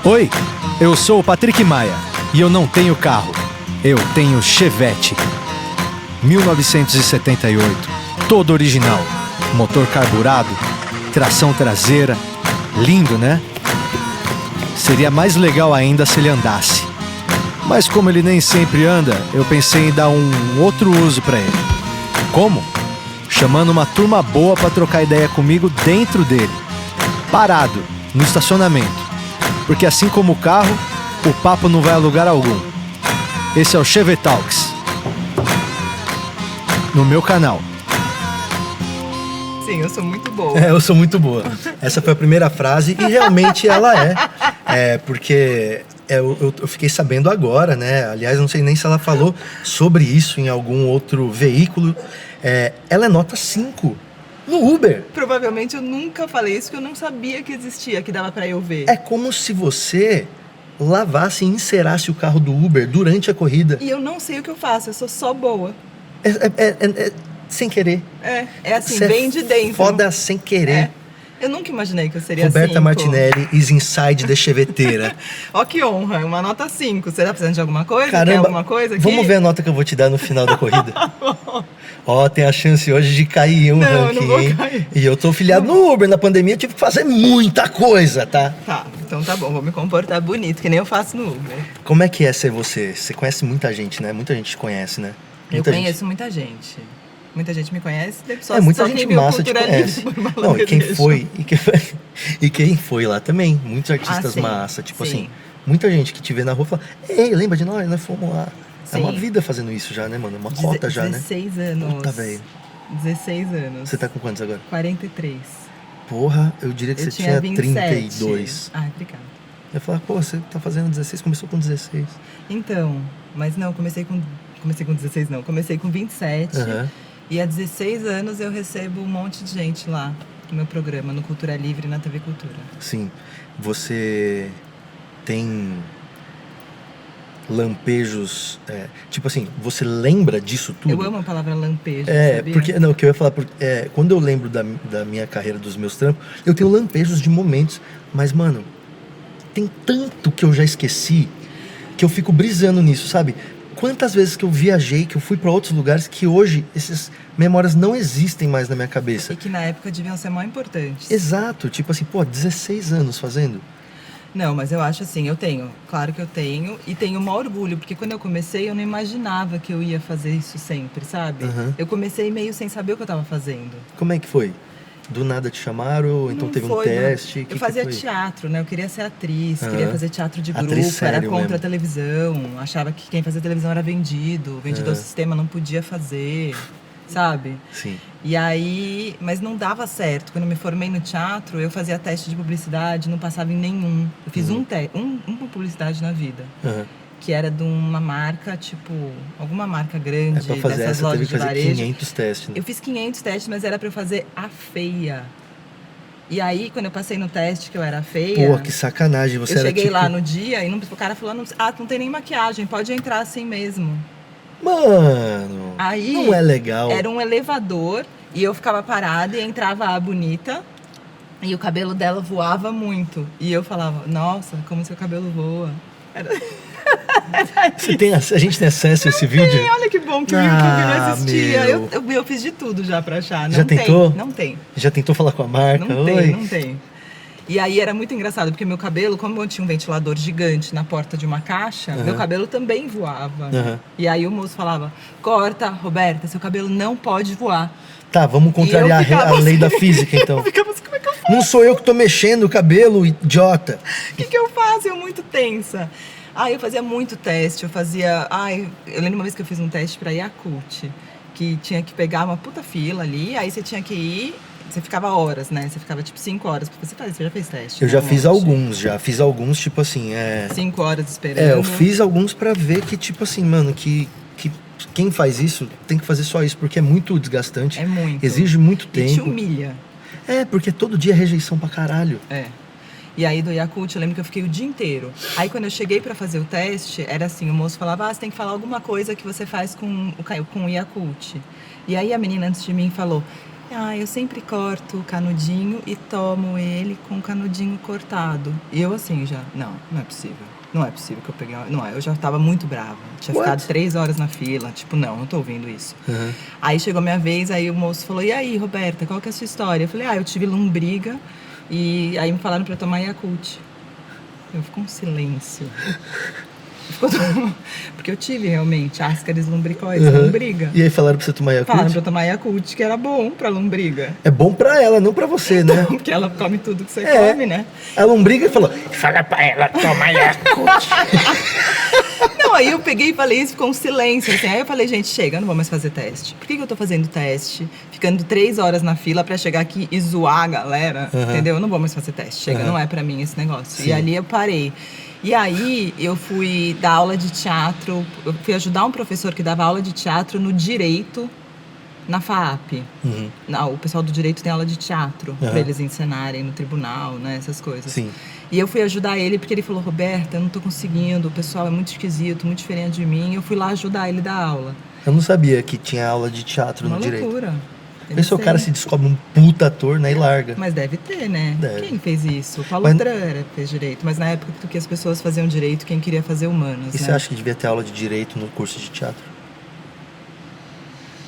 Oi, eu sou o Patrick Maia e eu não tenho carro, eu tenho Chevette. 1978, todo original, motor carburado, tração traseira, lindo, né? Seria mais legal ainda se ele andasse. Mas como ele nem sempre anda, eu pensei em dar um outro uso pra ele. Como? Chamando uma turma boa pra trocar ideia comigo dentro dele. Parado, no estacionamento. Porque assim como o carro, o papo não vai a lugar algum. Esse é o Chevette Talks. No meu canal. Sim, eu sou muito boa. Eu sou muito boa. Essa foi a primeira frase e realmente ela é. Porque eu fiquei sabendo agora, né? Aliás, não sei nem se ela falou sobre isso em algum outro veículo. Ela é nota 5 no Uber. Provavelmente eu nunca falei isso, porque eu não sabia que existia, que dava pra eu ver. É como se você lavasse e encerasse o carro do Uber durante a corrida. E eu não sei o que eu faço, eu sou só boa. Sem querer. É assim, Você bem de dentro. Foda sem querer. Eu nunca imaginei que eu seria Roberta 5. Martinelli is inside the cheveteira. Ó que honra, uma nota 5. Você tá precisando de alguma coisa? Caramba, quer alguma coisa aqui? Vamos ver a nota que eu vou te dar no final da corrida. Ó, tem a chance hoje de cair um ranking, não vou hein? cair. E eu tô filiado no Uber. Na pandemia eu tive que fazer muita coisa, tá? Tá, então tá bom, vou me comportar bonito, que nem eu faço no Uber. Como é que é ser você? Você conhece muita gente, né? Muita gente te conhece, né? Eu conheço muita gente. Muita gente me conhece, muita gente massa te conhece. Não, e quem foi lá também, muitos artistas sim, massa, tipo sim. assim, muita gente que te vê na rua fala, ei, lembra de nós fomos lá. Sim. É uma vida fazendo isso já, né, mano? Uma cota já, né? 16 anos. Puta, velho. 16 anos. Você tá com quantos agora? 43. Porra, eu diria que Eu você tinha 27. 32. Ai, obrigada. Eu ia falar, pô, você tá fazendo 16, começou com 16. Então, mas não, comecei com 16 não, comecei com 27. Uhum. E há 16 anos eu recebo um monte de gente lá no meu programa, no Cultura Livre, na TV Cultura. Sim. Você tem lampejos, tipo assim, você lembra disso tudo? Eu amo a palavra lampejo, sabia? Porque, não, o que eu ia falar, quando eu lembro da minha carreira, dos meus trampos, eu tenho lampejos de momentos, mas, mano, tem tanto que eu já esqueci, que eu fico brisando nisso, sabe? Quantas vezes que eu viajei, que eu fui pra outros lugares, que hoje essas memórias não existem mais na minha cabeça. E que na época deviam ser mais importantes. Exato, tipo assim, 16 anos fazendo. Não, mas eu acho assim, claro que eu tenho, e tenho o maior orgulho, porque quando eu comecei eu não imaginava que eu ia fazer isso sempre, sabe? Uhum. Eu comecei meio sem saber o que eu tava fazendo. Como é que foi? Do nada te chamaram, ou então Não teve um foi, teste? Eu fazia teatro, né? Eu queria ser atriz, Uhum. queria fazer teatro de grupo, Atriz era sério contra mesmo. a televisão, achava que quem fazia televisão era vendido, vendedor Uhum. do sistema não podia fazer, sabe? Sim. E aí, mas não dava certo. Quando eu me formei no teatro, eu fazia teste de publicidade, não passava em nenhum. Eu fiz uma publicidade na vida. Uhum. Que era de uma marca, tipo, alguma marca grande, Pra fazer dessas essa, teve lojas que de fazer varejo. 500 testes, né? Eu fiz 500 testes, mas era pra eu fazer a feia. E aí, quando eu passei no teste que eu era feia... Pô, que sacanagem, você eu era cheguei tipo... lá no dia e o cara falou, não tem nem maquiagem, pode entrar assim mesmo. Mano, Aí, não é legal. Era um elevador e eu ficava parada e entrava a bonita e o cabelo dela voava muito. E eu falava, nossa, como seu cabelo voa. A gente tem acesso a esse vídeo? Sim, olha que bom que o YouTube não existia. Eu fiz de tudo já pra achar. Já tentou? Não tem. Já tentou falar com a marca? Não tem. E aí era muito engraçado, porque meu cabelo, como eu tinha um ventilador gigante na porta de uma caixa, meu cabelo também voava. E aí o moço falava, corta, Roberta, seu cabelo não pode voar. Tá, vamos contrariar a lei da física, então. Eu ficava assim, como é que eu faço? Não sou eu que tô mexendo o cabelo, idiota. O que eu faço? Eu muito tensa. Eu fazia muito teste, eu lembro uma vez que eu fiz um teste pra Yakult, que tinha que pegar uma puta fila ali, aí você tinha que ir, você ficava horas, né? Você ficava tipo 5 horas, porque você já fez teste? Eu né? já fiz alguns, tipo assim, 5 horas esperando. eu fiz alguns pra ver que, tipo assim, mano, que quem faz isso tem que fazer só isso, porque é muito desgastante. É muito. Exige muito tempo. E te humilha. Porque todo dia é rejeição pra caralho. E aí do Yakult, eu lembro que eu fiquei o dia inteiro. Aí quando eu cheguei pra fazer o teste, era assim, o moço falava, você tem que falar alguma coisa que você faz com o Yakult. E aí a menina antes de mim falou, Eu sempre corto o canudinho e tomo ele com o canudinho cortado. E eu assim já, não é possível. Não é possível que eu peguei. Não, eu já tava muito brava. Tinha What? ficado 3 horas na fila. Tipo, não tô ouvindo isso. Uhum. Aí chegou a minha vez, aí o moço falou: e aí, Roberta, qual que é a sua história? Eu falei: eu tive lombriga e aí me falaram pra eu tomar Yakult. Ficou um silêncio. Porque eu tive realmente ascaris lumbricoides, lombriga. E aí falaram pra você tomar Yakult? Falaram pra eu tomar Yakult, que era bom pra lombriga. É bom pra ela, não pra você, né? Porque ela come tudo que você come, né? A lombriga falou, fala pra ela tomar Yakult. Não, aí eu peguei e falei isso, ficou um silêncio, assim. Aí eu falei, gente, chega, eu não vou mais fazer teste. Por que eu tô fazendo teste? Ficando 3 horas na fila pra chegar aqui e zoar a galera, entendeu? Eu não vou mais fazer teste, chega, não é pra mim esse negócio. Sim. E ali eu parei. E aí eu fui dar aula de teatro, eu fui ajudar um professor que dava aula de teatro no Direito, na FAAP. Não, o pessoal do Direito tem aula de teatro, pra eles encenarem no tribunal, né, essas coisas. Sim. E eu fui ajudar ele porque ele falou, Roberta, eu não tô conseguindo, o pessoal é muito esquisito, muito diferente de mim. Eu fui lá ajudar ele a dar aula. Eu não sabia que tinha aula de teatro no Direito. Uma loucura. Pensa o cara se descobre um puta ator, né, e larga. Mas deve ter, né? Deve. Quem fez isso? O Paulo Trara fez Direito. Mas na época que as pessoas faziam Direito, quem queria fazer Humanas, E né? você acha que devia ter aula de Direito no curso de teatro?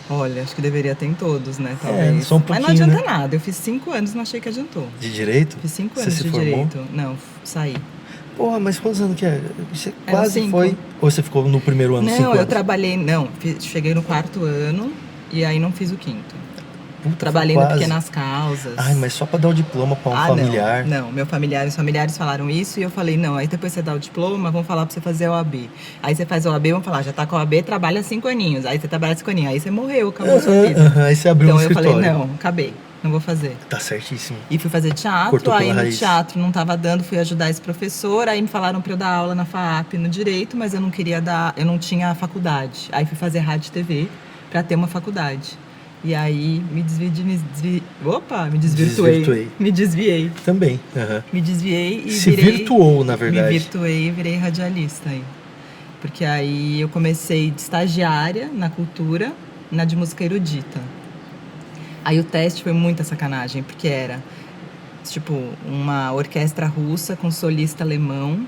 Olha, acho que deveria ter em todos, né? Talvez. Só um Mas pouquinho, não adianta né? nada. Eu fiz 5 anos e não achei que adiantou. De Direito? Fiz 5 Você anos se de formou? Direito. Não, saí. Porra, mas quantos anos que é? Você Eram quase 5. foi... Ou você ficou no primeiro ano, 5 Não, anos? eu trabalhei... Não, cheguei no 4º ano e aí não fiz o 5º. Puta, Trabalhei foi no quase. Pequenas Causas. Ai, mas só pra dar o diploma pra um familiar. Não, os familiares falaram isso e eu falei, não, aí depois você dá o diploma, vão falar pra você fazer a OAB. Aí você faz a OAB, vão falar, já tá com a OAB, trabalha 5 aninhos. Aí você trabalha 5 aninhos, aí você morreu, acabou a sua vida. Aí você abriu Então um eu escritório. falei, não, acabei, não vou fazer. Tá certíssimo. E fui fazer teatro, Cortou aí pela no raiz. teatro não tava dando, fui ajudar esse professor, aí me falaram pra eu dar aula na FAAP no Direito, mas eu não queria dar, eu não tinha faculdade. Aí fui fazer rádio e TV pra ter uma faculdade. E aí me desvirtuei. Me desviei. Também. Me desviei e Se virei... virtuou, na verdade. Me virtuei e virei radialista aí. Porque aí eu comecei de estagiária na cultura, na de música erudita. Aí o teste foi muita sacanagem, porque era, tipo, uma orquestra russa com solista alemão.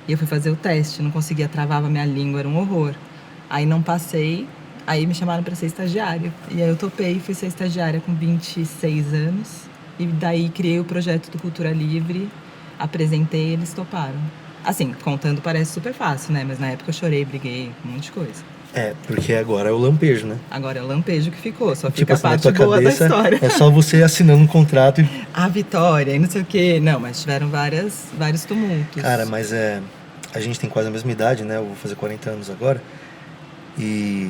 E eu fui fazer o teste, não conseguia, travava minha língua, era um horror. Aí não passei, aí me chamaram para ser estagiária. E aí eu topei, fui ser estagiária com 26 anos. E daí criei o projeto do Cultura Livre, apresentei e eles toparam. Assim, contando parece super fácil, né? Mas na época eu chorei, briguei, um monte de coisa. É, porque agora é o lampejo, né? Agora é o lampejo que ficou, só Tipo fica assim, a na parte tua boa cabeça, da história. é só você assinando um contrato e... A vitória e não sei o quê. Não, mas tiveram vários tumultos. Cara, mas a gente tem quase a mesma idade, né? Eu vou fazer 40 anos agora. E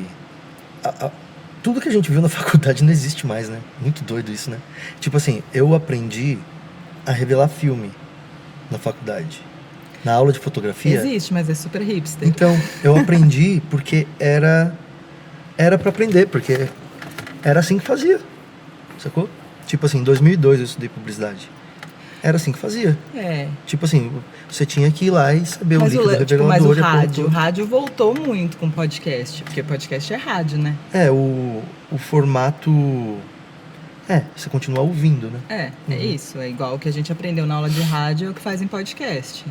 tudo que a gente viu na faculdade não existe mais, né? Muito doido isso, né? Tipo assim, eu aprendi a revelar filme na faculdade. Na aula de fotografia. Existe, mas é super hipster. Então, eu aprendi porque era pra aprender, porque era assim que fazia. Sacou? Tipo assim, em 2002 eu estudei publicidade. Era assim que fazia. É. Tipo assim, você tinha que ir lá e saber Mas o líquido revelador. mas o e a porra rádio toda. voltou muito com podcast, porque podcast é rádio, né? É, o formato... você continua ouvindo, né? É isso. É igual o que a gente aprendeu na aula de rádio, é o que faz em podcast.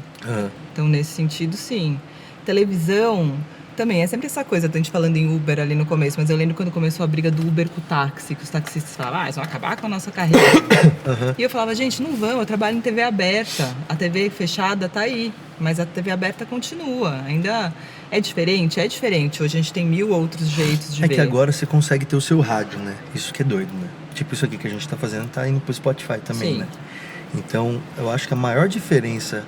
Então, nesse sentido, sim. Televisão também é sempre essa coisa, a gente falando em Uber ali no começo, mas eu lembro quando começou a briga do Uber com o táxi, que os taxistas falavam, eles vão acabar com a nossa carreira. E eu falava, gente, não vão, eu trabalho em TV aberta. A TV fechada tá aí, mas a TV aberta continua. Ainda é diferente. Hoje a gente tem 1000 outros jeitos de ver. É que agora você consegue ter o seu rádio, né? Isso que é doido, né? Tipo, isso aqui que a gente tá fazendo tá indo pro Spotify também, Sim. né? Então, eu acho que a maior diferença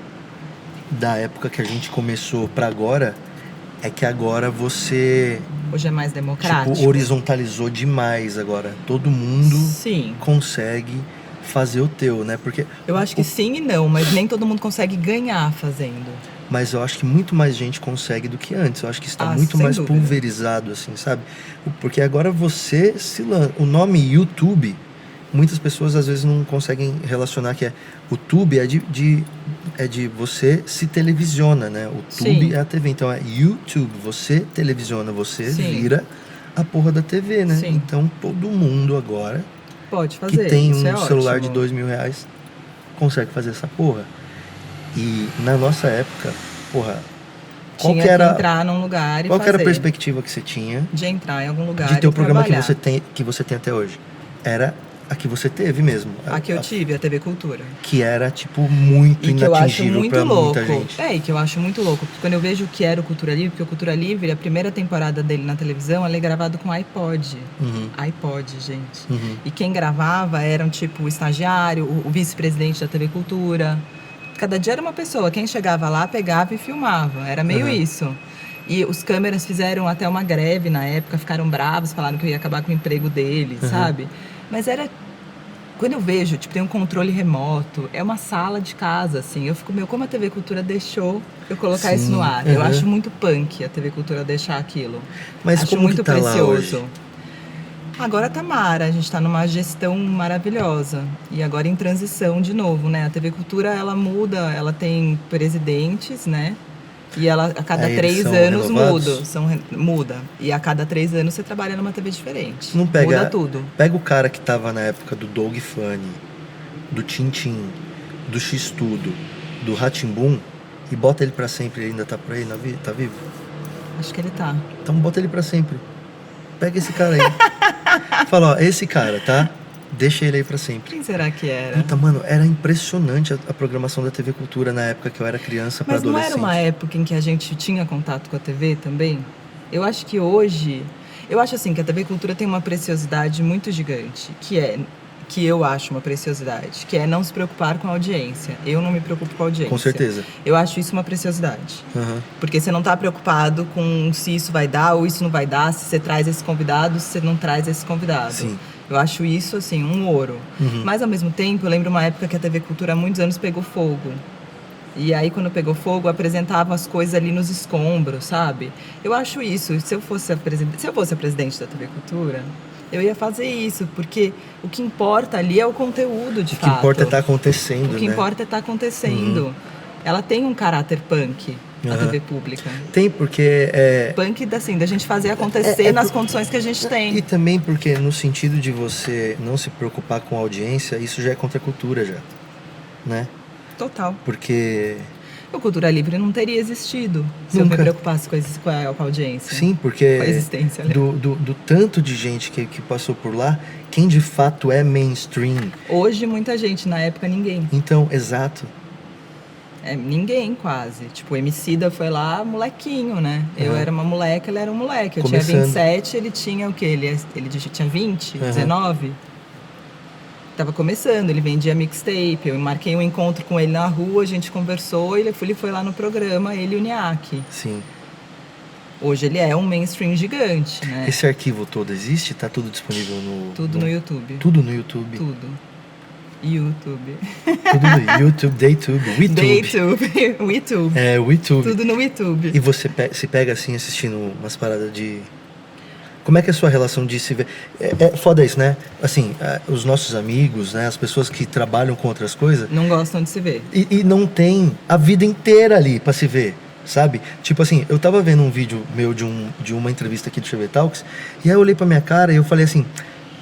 da época que a gente começou pra agora é que agora você, Hoje é mais democrático. tipo, horizontalizou demais agora. Todo mundo Sim. consegue fazer o teu, né? Porque Eu acho que sim e não, mas nem todo mundo consegue ganhar fazendo. Mas eu acho que muito mais gente consegue do que antes. Eu acho que está muito sem mais dúvida. pulverizado, assim, sabe? Porque agora você o nome YouTube, muitas pessoas às vezes não conseguem relacionar que o tube é de você se televisiona, né? O tube Sim. é a TV. Então é YouTube, você televisiona, você Sim. vira a porra da TV, né? Sim. Então todo mundo agora Pode fazer, que tem isso um é celular ótimo. de R$2.000 consegue fazer essa porra. E na nossa época, porra, qual Tinha que era, entrar num lugar e qual que era a fazer. perspectiva que você tinha De entrar em algum lugar de ter e o programa trabalhar. que você tem até hoje? Era a que você teve mesmo. A que eu tive, a TV Cultura. Que era, tipo, muito E que eu acho inatingível muito pra louco. muita gente. E que eu acho muito louco. Porque quando eu vejo o que era o Cultura Livre, porque o Cultura Livre, a primeira temporada dele na televisão, ele é gravado com iPod. Uhum. iPod, gente. Uhum. E quem gravava eram, tipo, o estagiário, o vice-presidente da TV Cultura. Cada dia era uma pessoa. Quem chegava lá, pegava e filmava. Era meio isso. E os câmeras fizeram até uma greve na época, ficaram bravos, falaram que eu ia acabar com o emprego deles, sabe? Mas era... Quando eu vejo, tipo, tem um controle remoto, é uma sala de casa, assim. Eu fico, como a TV Cultura deixou eu colocar isso no ar. Eu acho muito punk a TV Cultura deixar aquilo. Mas acho como muito que tá lá precioso. hoje? Agora tá mara, a gente tá numa gestão maravilhosa. E agora em transição de novo, né? A TV Cultura, ela muda, ela tem presidentes, né? E ela, a cada Aí 3 eles são anos renovados? muda. E a cada 3 anos você trabalha numa TV diferente. Não pega, muda tudo. Pega o cara que tava na época do Doug Funny, do Tintim, do X-Tudo, do Rá-Tim-Bum e bota ele pra sempre. Ele ainda tá por aí, tá vivo? Acho que ele tá. Então bota ele pra sempre. Pega esse cara aí. Fala, ó, esse cara, tá? Deixa ele aí pra sempre. Quem será que era? Puta, mano, era impressionante a programação da TV Cultura na época que eu era criança pra Mas não adolescente. era uma época em que a gente tinha contato com a TV também? Eu acho que hoje... Eu acho assim que a TV Cultura tem uma preciosidade muito gigante, que eu acho uma preciosidade, que é não se preocupar com a audiência. Eu não me preocupo com a audiência. Com certeza. Eu acho isso uma preciosidade. Uhum. Porque você não tá preocupado com se isso vai dar ou isso não vai dar, se você traz esse convidado, se você não traz esse convidado. Sim. Eu acho isso, assim, um ouro. Mas, ao mesmo tempo, eu lembro uma época que a TV Cultura, há muitos anos, pegou fogo. E aí, quando pegou fogo, apresentavam as coisas ali nos escombros, sabe? Eu acho isso. Se eu fosse a presidente da TV Cultura, eu ia fazer isso. Porque o que importa ali é o conteúdo, de fato. O que importa é estar acontecendo, O que importa é estar acontecendo. Ela tem um caráter punk, a TV pública. Tem, porque... Punk, assim, da gente fazer acontecer nas condições que a gente tem. E também porque no sentido de você não se preocupar com a audiência, isso já é contra a cultura, já. Né? Total. Porque... O Cultura Livre não teria existido se eu me preocupasse com a audiência. Sim, porque com a existência, né? do tanto de gente que passou por lá, quem de fato é mainstream. Hoje, muita gente. Na época, ninguém. Então, exato. Ninguém, quase. Tipo, o Emicida foi lá, molequinho, né? Eu era uma moleca, ele era um moleque. Eu Começando. tinha 27, ele tinha o quê? Ele tinha 20, 19? Tava começando, ele vendia mixtape. Eu marquei um encontro com ele na rua, a gente conversou, ele foi lá no programa, ele e o Niak. Sim. Hoje ele é um mainstream gigante, né? Esse arquivo todo existe? Tá tudo disponível Tudo no YouTube. Tudo no YouTube? Tudo. YouTube. Tudo no YouTube, Daytube, WeTube. Daytube, WeTube. É, WeTube. Tudo no YouTube. E você se pega assim, assistindo umas paradas de... Como é que é a sua relação de se ver? É foda isso, né? Assim, os nossos amigos, né? As pessoas que trabalham com outras coisas... Não gostam de se ver. E não tem a vida inteira ali pra se ver, sabe? Tipo assim, eu tava vendo um vídeo meu de uma entrevista aqui do TV Talks, e aí eu olhei pra minha cara e eu falei assim,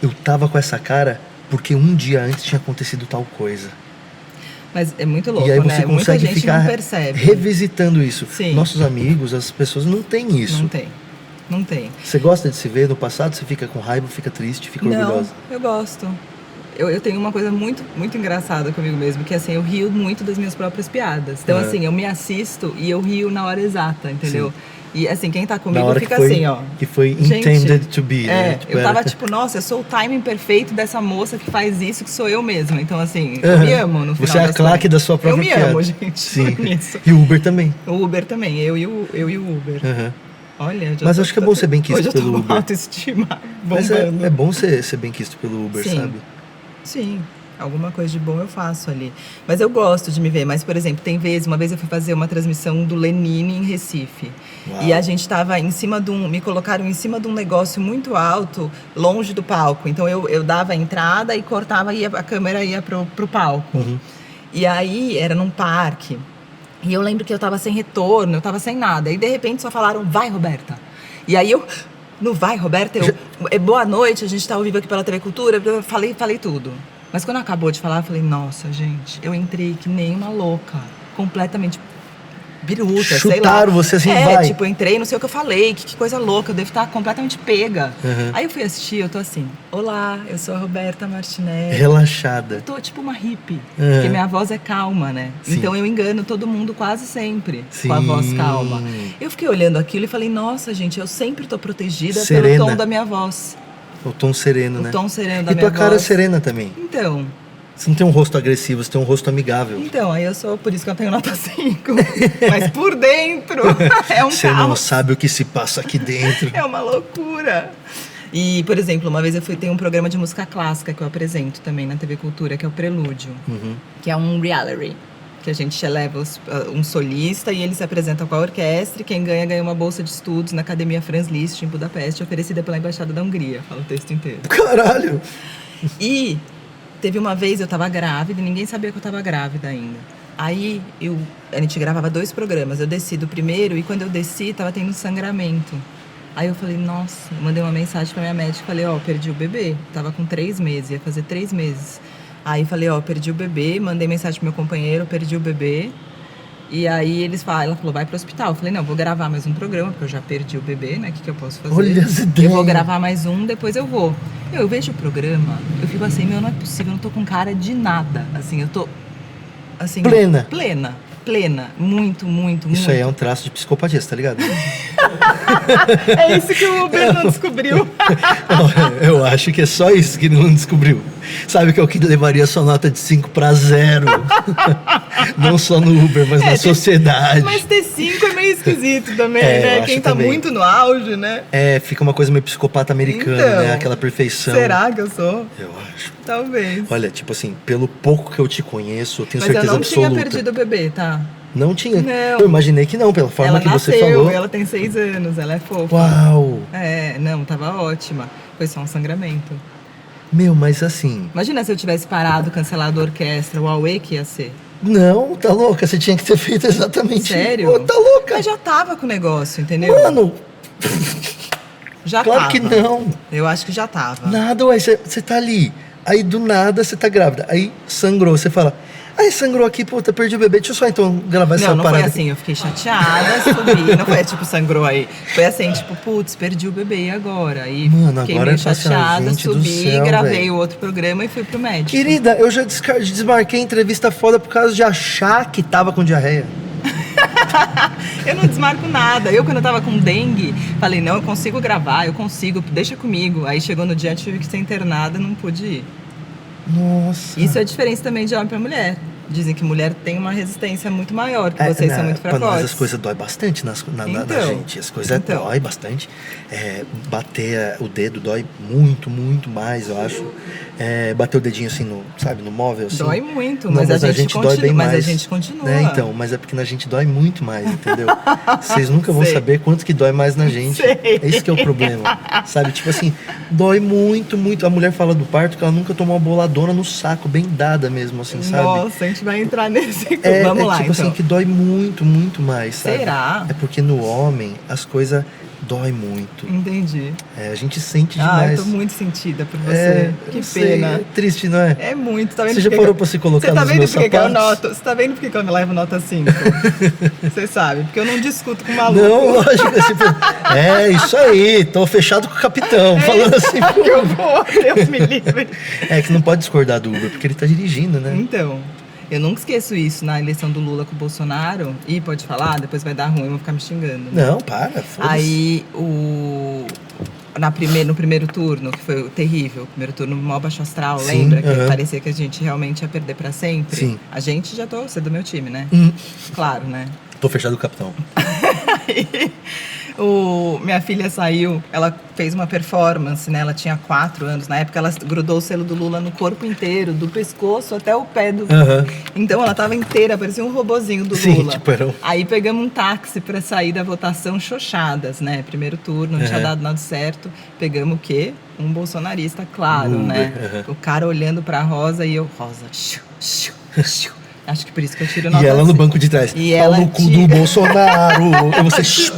eu tava com essa cara porque um dia antes tinha acontecido tal coisa. Mas é muito louco, e aí você né? Muita consegue gente ficar não percebe. revisitando isso. Sim. Nossos amigos, as pessoas não têm isso. Não tem. Você gosta de se ver no passado? Você fica com raiva, fica triste, fica orgulhosa? Não, eu gosto. Eu tenho uma coisa muito, muito engraçada comigo mesmo, que assim, eu rio muito das minhas próprias piadas. Então, assim, eu me assisto e eu rio na hora exata, entendeu? Sim. E assim, quem tá comigo fica assim, ó. Que foi intended to be, né? Tipo, eu tava tipo, nossa, eu sou o timing perfeito dessa moça que faz isso, que sou eu mesma. Então, assim, eu me amo no final. Você é a claque da sua própria piada. Eu me amo, gente. Sim. E o Uber também. O Uber também, eu e o Uber. Olha, mas acho que é bom ser bem quisto pelo Uber. Com autoestima mas é bom ser bem quisto pelo Uber, sim. sabe? Sim. Alguma coisa de bom eu faço ali. Mas eu gosto de me ver. Mas, por exemplo, tem vezes... Uma vez eu fui fazer uma transmissão do Lenine em Recife. Uau. E a gente tava em cima de me colocaram em cima de um negócio muito alto, longe do palco. Então, eu dava a entrada e cortava e a câmera ia pro palco. E aí, era num parque. E eu lembro que eu tava sem retorno, eu tava sem nada. E, de repente, só falaram, vai, Roberta. E aí, eu não vai, Roberta, boa noite, a gente tá ao vivo aqui pela TV Cultura, eu falei tudo. Mas quando acabou de falar, eu falei, nossa, gente, eu entrei que nem uma louca, completamente biruta, sei lá. Chutaram você assim, vai. Tipo, eu entrei, não sei o que eu falei, que coisa louca, eu devo estar completamente pega. Aí eu fui assistir, eu tô assim, olá, eu sou a Roberta Martinelli. Relaxada. Eu tô tipo uma hippie, porque minha voz é calma, né? Sim. Então eu engano todo mundo quase sempre Sim. com a voz calma. Eu fiquei olhando aquilo e falei, nossa, gente, eu sempre tô protegida Serena. pelo tom da minha voz. O tom sereno, né? O tom sereno da e minha tua cara é voz. serena também. Então, Você não tem um rosto agressivo, você tem um rosto amigável. aí eu sou, por isso que eu tenho nota 5. Mas por dentro é um Você não caos. sabe o que se passa aqui dentro. É uma loucura. E, por exemplo, uma vez tem um programa de música clássica que eu apresento também na TV Cultura, que é o Prelúdio, que é um reality, que a gente eleva um solista e ele se apresenta com a orquestra e quem ganha uma bolsa de estudos na Academia Franz Liszt, em Budapeste, oferecida pela Embaixada da Hungria. Fala o texto inteiro. Caralho! E teve uma vez, eu tava grávida e ninguém sabia que eu tava grávida ainda. Aí a gente gravava 2 programas, eu desci do primeiro e quando eu desci tava tendo sangramento. Aí eu falei, nossa, eu mandei uma mensagem pra minha médica, falei, perdi o bebê. Tava com 3 meses, ia fazer 3 meses. Aí falei, perdi o bebê, mandei mensagem pro meu companheiro, perdi o bebê. E aí ela falou, vai pro hospital. Eu falei, não, vou gravar mais um programa, porque eu já perdi o bebê, né? O que eu posso fazer? Olha as ideias. Eu vou gravar mais um, depois eu vou. Eu vejo o programa, eu fico assim, não é possível, eu não tô com cara de nada. Assim, eu tô... Assim, Plena. Plena. Muito, muito, muito. Isso aí é um traço de psicopatia, você tá ligado? É isso que o Uber não descobriu. Eu acho que é só isso que ele não descobriu. Sabe que é o que levaria sua nota de 5 pra 0. Não só no Uber, mas na sociedade. Mas ter 5 é meio esquisito também, eu né? acho Quem tá também. muito no auge, né? Fica uma coisa meio psicopata americana, Então, né? Aquela perfeição. Será que eu sou? Eu acho. Talvez. Olha, tipo assim, pelo pouco que eu te conheço, eu tenho Mas eu certeza não absoluta. tinha perdido o bebê, tá? Não tinha? Não. Eu imaginei que não, pela forma Ela que nasceu, você falou. ela tem 6 anos, ela é fofa. Uau! Não, tava ótima. Foi só um sangramento. Meu, mas assim... Imagina se eu tivesse parado, cancelado a orquestra, o Aue que ia ser. Não, tá louca? Você tinha que ter feito exatamente... Sério? Pô, tá louca? Mas já tava com o negócio, entendeu? Mano, já claro tava. que não. Eu acho que já tava. Nada, ué, você tá ali. Aí do nada você tá grávida. Aí sangrou, você fala... Aí sangrou aqui, puta, perdi o bebê. Deixa eu só então gravar essa Não parada. foi assim, eu fiquei chateada, subi, não foi tipo sangrou aí. Foi assim, tipo, putz, perdi o bebê e agora? Aí Mano, fiquei agora meio eu faço, chateada, gente do subi, céu, gravei véio. o outro programa e fui pro médico. Querida, eu já desmarquei entrevista foda por causa de achar que tava com diarreia. Eu não desmarco nada. Eu, quando eu tava com dengue, falei, não, eu consigo gravar, eu consigo, deixa comigo. Aí chegou no dia, tive que ser internada, não pude ir. Nossa. Isso é a diferença também de homem pra mulher. Dizem que mulher tem uma resistência muito maior, que vocês são muito Pra precoces. nós as coisas dói bastante na gente. As coisas dói bastante. Bater o dedo dói muito, muito mais, eu acho. Bater o dedinho assim, no móvel. Assim. Dói muito, Não, mas a gente dói bem continua. mais. Mas a gente continua. Então, mas é porque na gente dói muito mais, entendeu? Vocês nunca vão Sei. saber quanto que dói mais na gente. Sei. É isso que é o problema. Sabe? Tipo assim, dói muito, muito. A mulher fala do parto que ela nunca tomou uma boladona no saco, bem dada mesmo, assim, sabe? Nossa, a gente vai entrar nesse. Vamos lá, tipo então. assim, que dói muito, muito mais, sabe? Será? É porque no homem as coisas dói muito. Entendi. A gente sente Eu demais. tô muito sentida por você. Que eu sei, pena. é triste, não é? É muito, tá vendo? Você já parou pra se colocar Você tá nos vendo meus por que eu sapatos? noto? Você tá vendo por que eu levo nota 5? Você sabe, porque eu não discuto com maluco. Não, lógico. Assim, isso aí, tô fechado com o capitão. Falando assim. Que horror, Deus me livre. É que não pode discordar do Uber, porque ele tá dirigindo, né? Então, eu nunca esqueço isso na eleição do Lula com o Bolsonaro. E pode falar, depois vai dar ruim, vão ficar me xingando. Né? Não, para, foda-se. Aí, no primeiro turno, que foi terrível, o primeiro turno mó baixo astral, Sim, lembra? Que aham. parecia que a gente realmente ia perder pra sempre. Sim. A gente você é do meu time, né? Claro, né? Tô fechado com o capitão. Aí, minha filha saiu, ela fez uma performance, né? Ela tinha 4 anos. Na época, ela grudou o selo do Lula no corpo inteiro, do pescoço até o pé do... Aham. Então, ela tava inteira, parecia um robozinho do Sim, Lula. tipo, era um- Aí, pegamos um táxi pra sair da votação chochadas, né? Primeiro turno, não tinha dado nada certo. Pegamos o quê? Um bolsonarista, claro, Uber, né? aham. O cara olhando pra Rosa e eu, Rosa, xiu, xiu, xiu. Acho que por isso que eu tiro nota E ela no 5. banco de trás. E Pau ela no cu tira- do Bolsonaro. E você...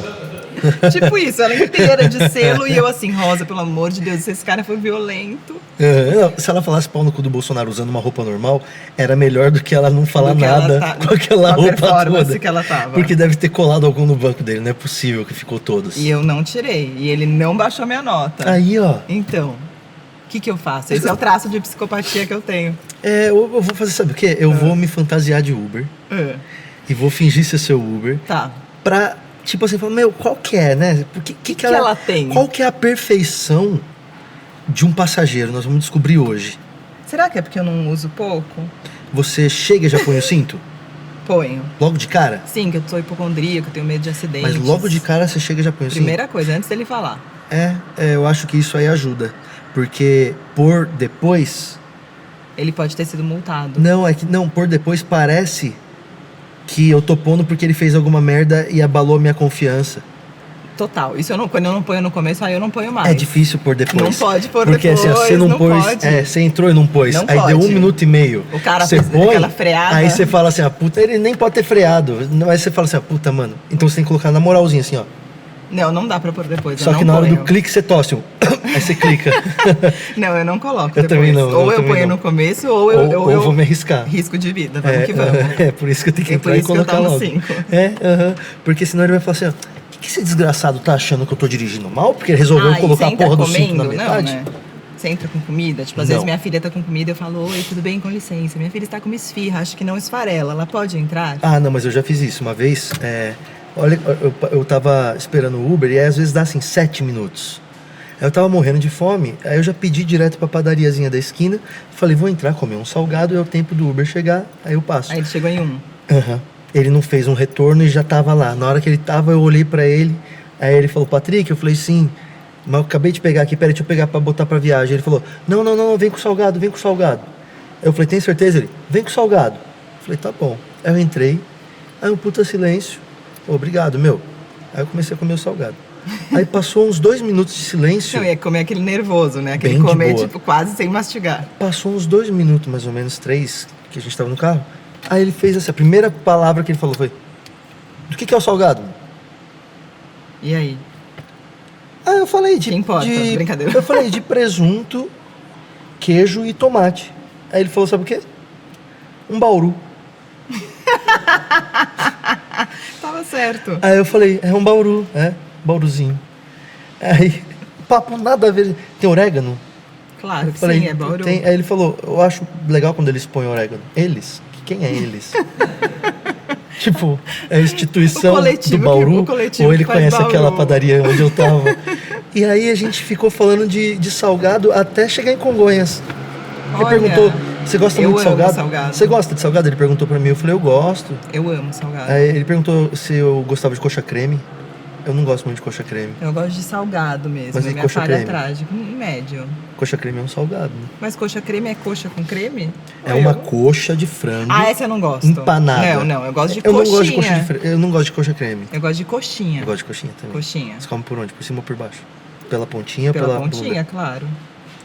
Tipo isso, ela inteira de selo e eu assim, Rosa, pelo amor de Deus, esse cara foi violento. Não, se ela falasse pau no cu do Bolsonaro usando uma roupa normal, era melhor do que ela não falar Do que ela nada tá- com aquela com a roupa performance toda. que ela tava. Porque deve ter colado algum no banco dele, não é possível que ficou todos. E eu não tirei. E ele não baixou minha nota. Aí, ó. Então, o que eu faço? Esse é o traço de psicopatia que eu tenho. Eu vou fazer, sabe o quê? Eu vou me fantasiar de Uber e vou fingir ser seu Uber Tá. pra, tipo assim, falar, meu, qual que é, né? Porque que ela tem? Qual que é a perfeição de um passageiro? Nós vamos descobrir hoje. Será que é porque eu não uso pouco? Você chega e já põe o cinto? Ponho. Logo de cara? Sim, que eu sou hipocondríaco, eu tenho medo de acidentes. Mas logo de cara você chega e já põe o cinto? Primeira coisa, antes dele falar. Eu acho que isso aí ajuda. Porque por depois... Ele pode ter sido multado. Não, por depois parece que eu tô pondo porque ele fez alguma merda e abalou a minha confiança. Total. Isso quando eu não ponho no começo, aí eu não ponho mais. É difícil pôr depois. Não pode pôr porque, depois. Porque assim, você não pôs. pode. Você entrou e não pôs. Não aí pode. deu 1 minuto e meio. O cara você fez põe, aquela freada. Aí você fala assim, puta, ele nem pode ter freado. Aí você fala assim, puta, mano. Então você tem que colocar na moralzinha assim, ó. Não dá pra pôr depois. Só que na hora do clique você tosse. Aí você clica. Não, eu não coloco Eu depois. também não. Ou eu ponho no começo, ou eu vou me arriscar. Risco de vida, vamos que vamos. Por isso que eu tenho que É entrar por e isso que eu colocar tomo logo. 5. Porque senão ele vai falar assim, ó. O que esse desgraçado tá achando que eu tô dirigindo mal? Porque ele resolveu colocar a porra do cinto na metade? Não, né? Você entra com comida, tipo, às vezes minha filha tá com comida, eu falo, oi, tudo bem, com licença. Minha filha está com uma esfirra, acho que não esfarela, ela pode entrar? Ah, não, mas eu já fiz isso uma vez. Olha, eu tava esperando o Uber e aí, às vezes dá assim 7 minutos. Aí eu tava morrendo de fome, aí eu já pedi direto pra padariazinha da esquina. Falei, vou entrar, comer um salgado, é o tempo do Uber chegar, aí eu passo. Aí ele chegou em 1. Ele não fez um retorno e já tava lá. Na hora que ele tava, eu olhei pra ele. Aí ele falou, Patrick, eu falei, sim. Mas eu acabei de pegar aqui, peraí, deixa eu pegar pra botar pra viagem. Ele falou, não, vem com o salgado, vem com o salgado. Eu falei, tem certeza? Ele, vem com o salgado. Eu falei, tá bom. Aí eu entrei, aí um puta silêncio. Obrigado, meu. Aí eu comecei a comer o salgado. Aí passou uns 2 minutos de silêncio. Não, ia comer aquele nervoso, né? Aquele Bem de comer, boa. tipo, quase sem mastigar. Passou uns 2 minutos, mais ou menos 3, que a gente tava no carro. Aí ele fez essa, a primeira palavra que ele falou foi, do que é o salgado? E aí? Ah, eu falei Que importa? Brincadeira. Eu falei de presunto, queijo e tomate. Aí ele falou, sabe o quê? Um bauru. Tava certo. Aí eu falei, é um bauru, bauruzinho. Aí, papo nada a ver. Tem orégano? Claro Eu que falei, sim, é bauru. Tem. Aí ele falou, eu acho legal quando eles põem orégano. Eles? Quem é eles? Tipo, é a instituição O coletivo do Bauru, coletivo ou ele que faz conhece Bauru. aquela padaria onde eu tava. E aí a gente ficou falando de salgado até chegar em Congonhas. Ele Olha, perguntou, você gosta eu muito de amo salgado? salgado. Você gosta de salgado? Ele perguntou pra mim, eu falei, eu gosto. Eu amo salgado. Aí ele perguntou se eu gostava de coxa creme. Eu não gosto muito de coxa creme. Eu gosto de salgado mesmo. Mas e minha coxa falha creme? trágica. Médio. Coxa creme é um salgado, né? Mas coxa creme é coxa com creme? É Ou uma eu? coxa de frango Ah, essa eu não gosto. empanada. Não, eu gosto de Eu coxinha. não gosto de coxa de eu não gosto de coxa creme. Eu gosto de coxinha. Eu gosto de coxinha também. Coxinha. Você come por onde? Por cima ou por baixo? Pela pontinha ou Pela pela pontinha, bunda? claro.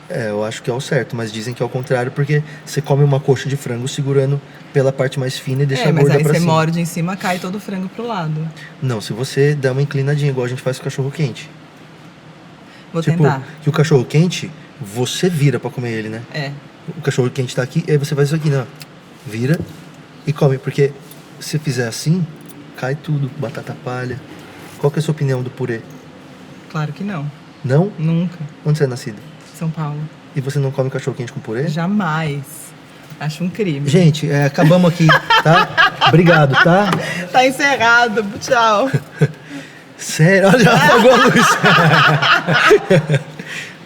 Eu acho que é o certo, mas dizem que é o contrário, porque você come uma coxa de frango segurando pela parte mais fina e deixa a mas gorda aí pra você cima. morde em cima, cai todo o frango pro lado. Não, se você der uma inclinadinha, igual a gente faz com o cachorro quente. Vou Tipo, tentar. que o cachorro quente, você vira pra comer ele, né? É. O cachorro quente tá aqui, aí você faz isso aqui, né? Vira e come, porque se fizer assim, cai tudo, batata palha. Qual que é a sua opinião do purê? Claro que não. Não? Nunca. Onde você é nascido? São Paulo. E você não come cachorro quente com purê? Jamais. Acho um crime. Gente, acabamos aqui, tá? Obrigado, tá? Tá encerrado. Tchau. Sério, olha, apagou a luz.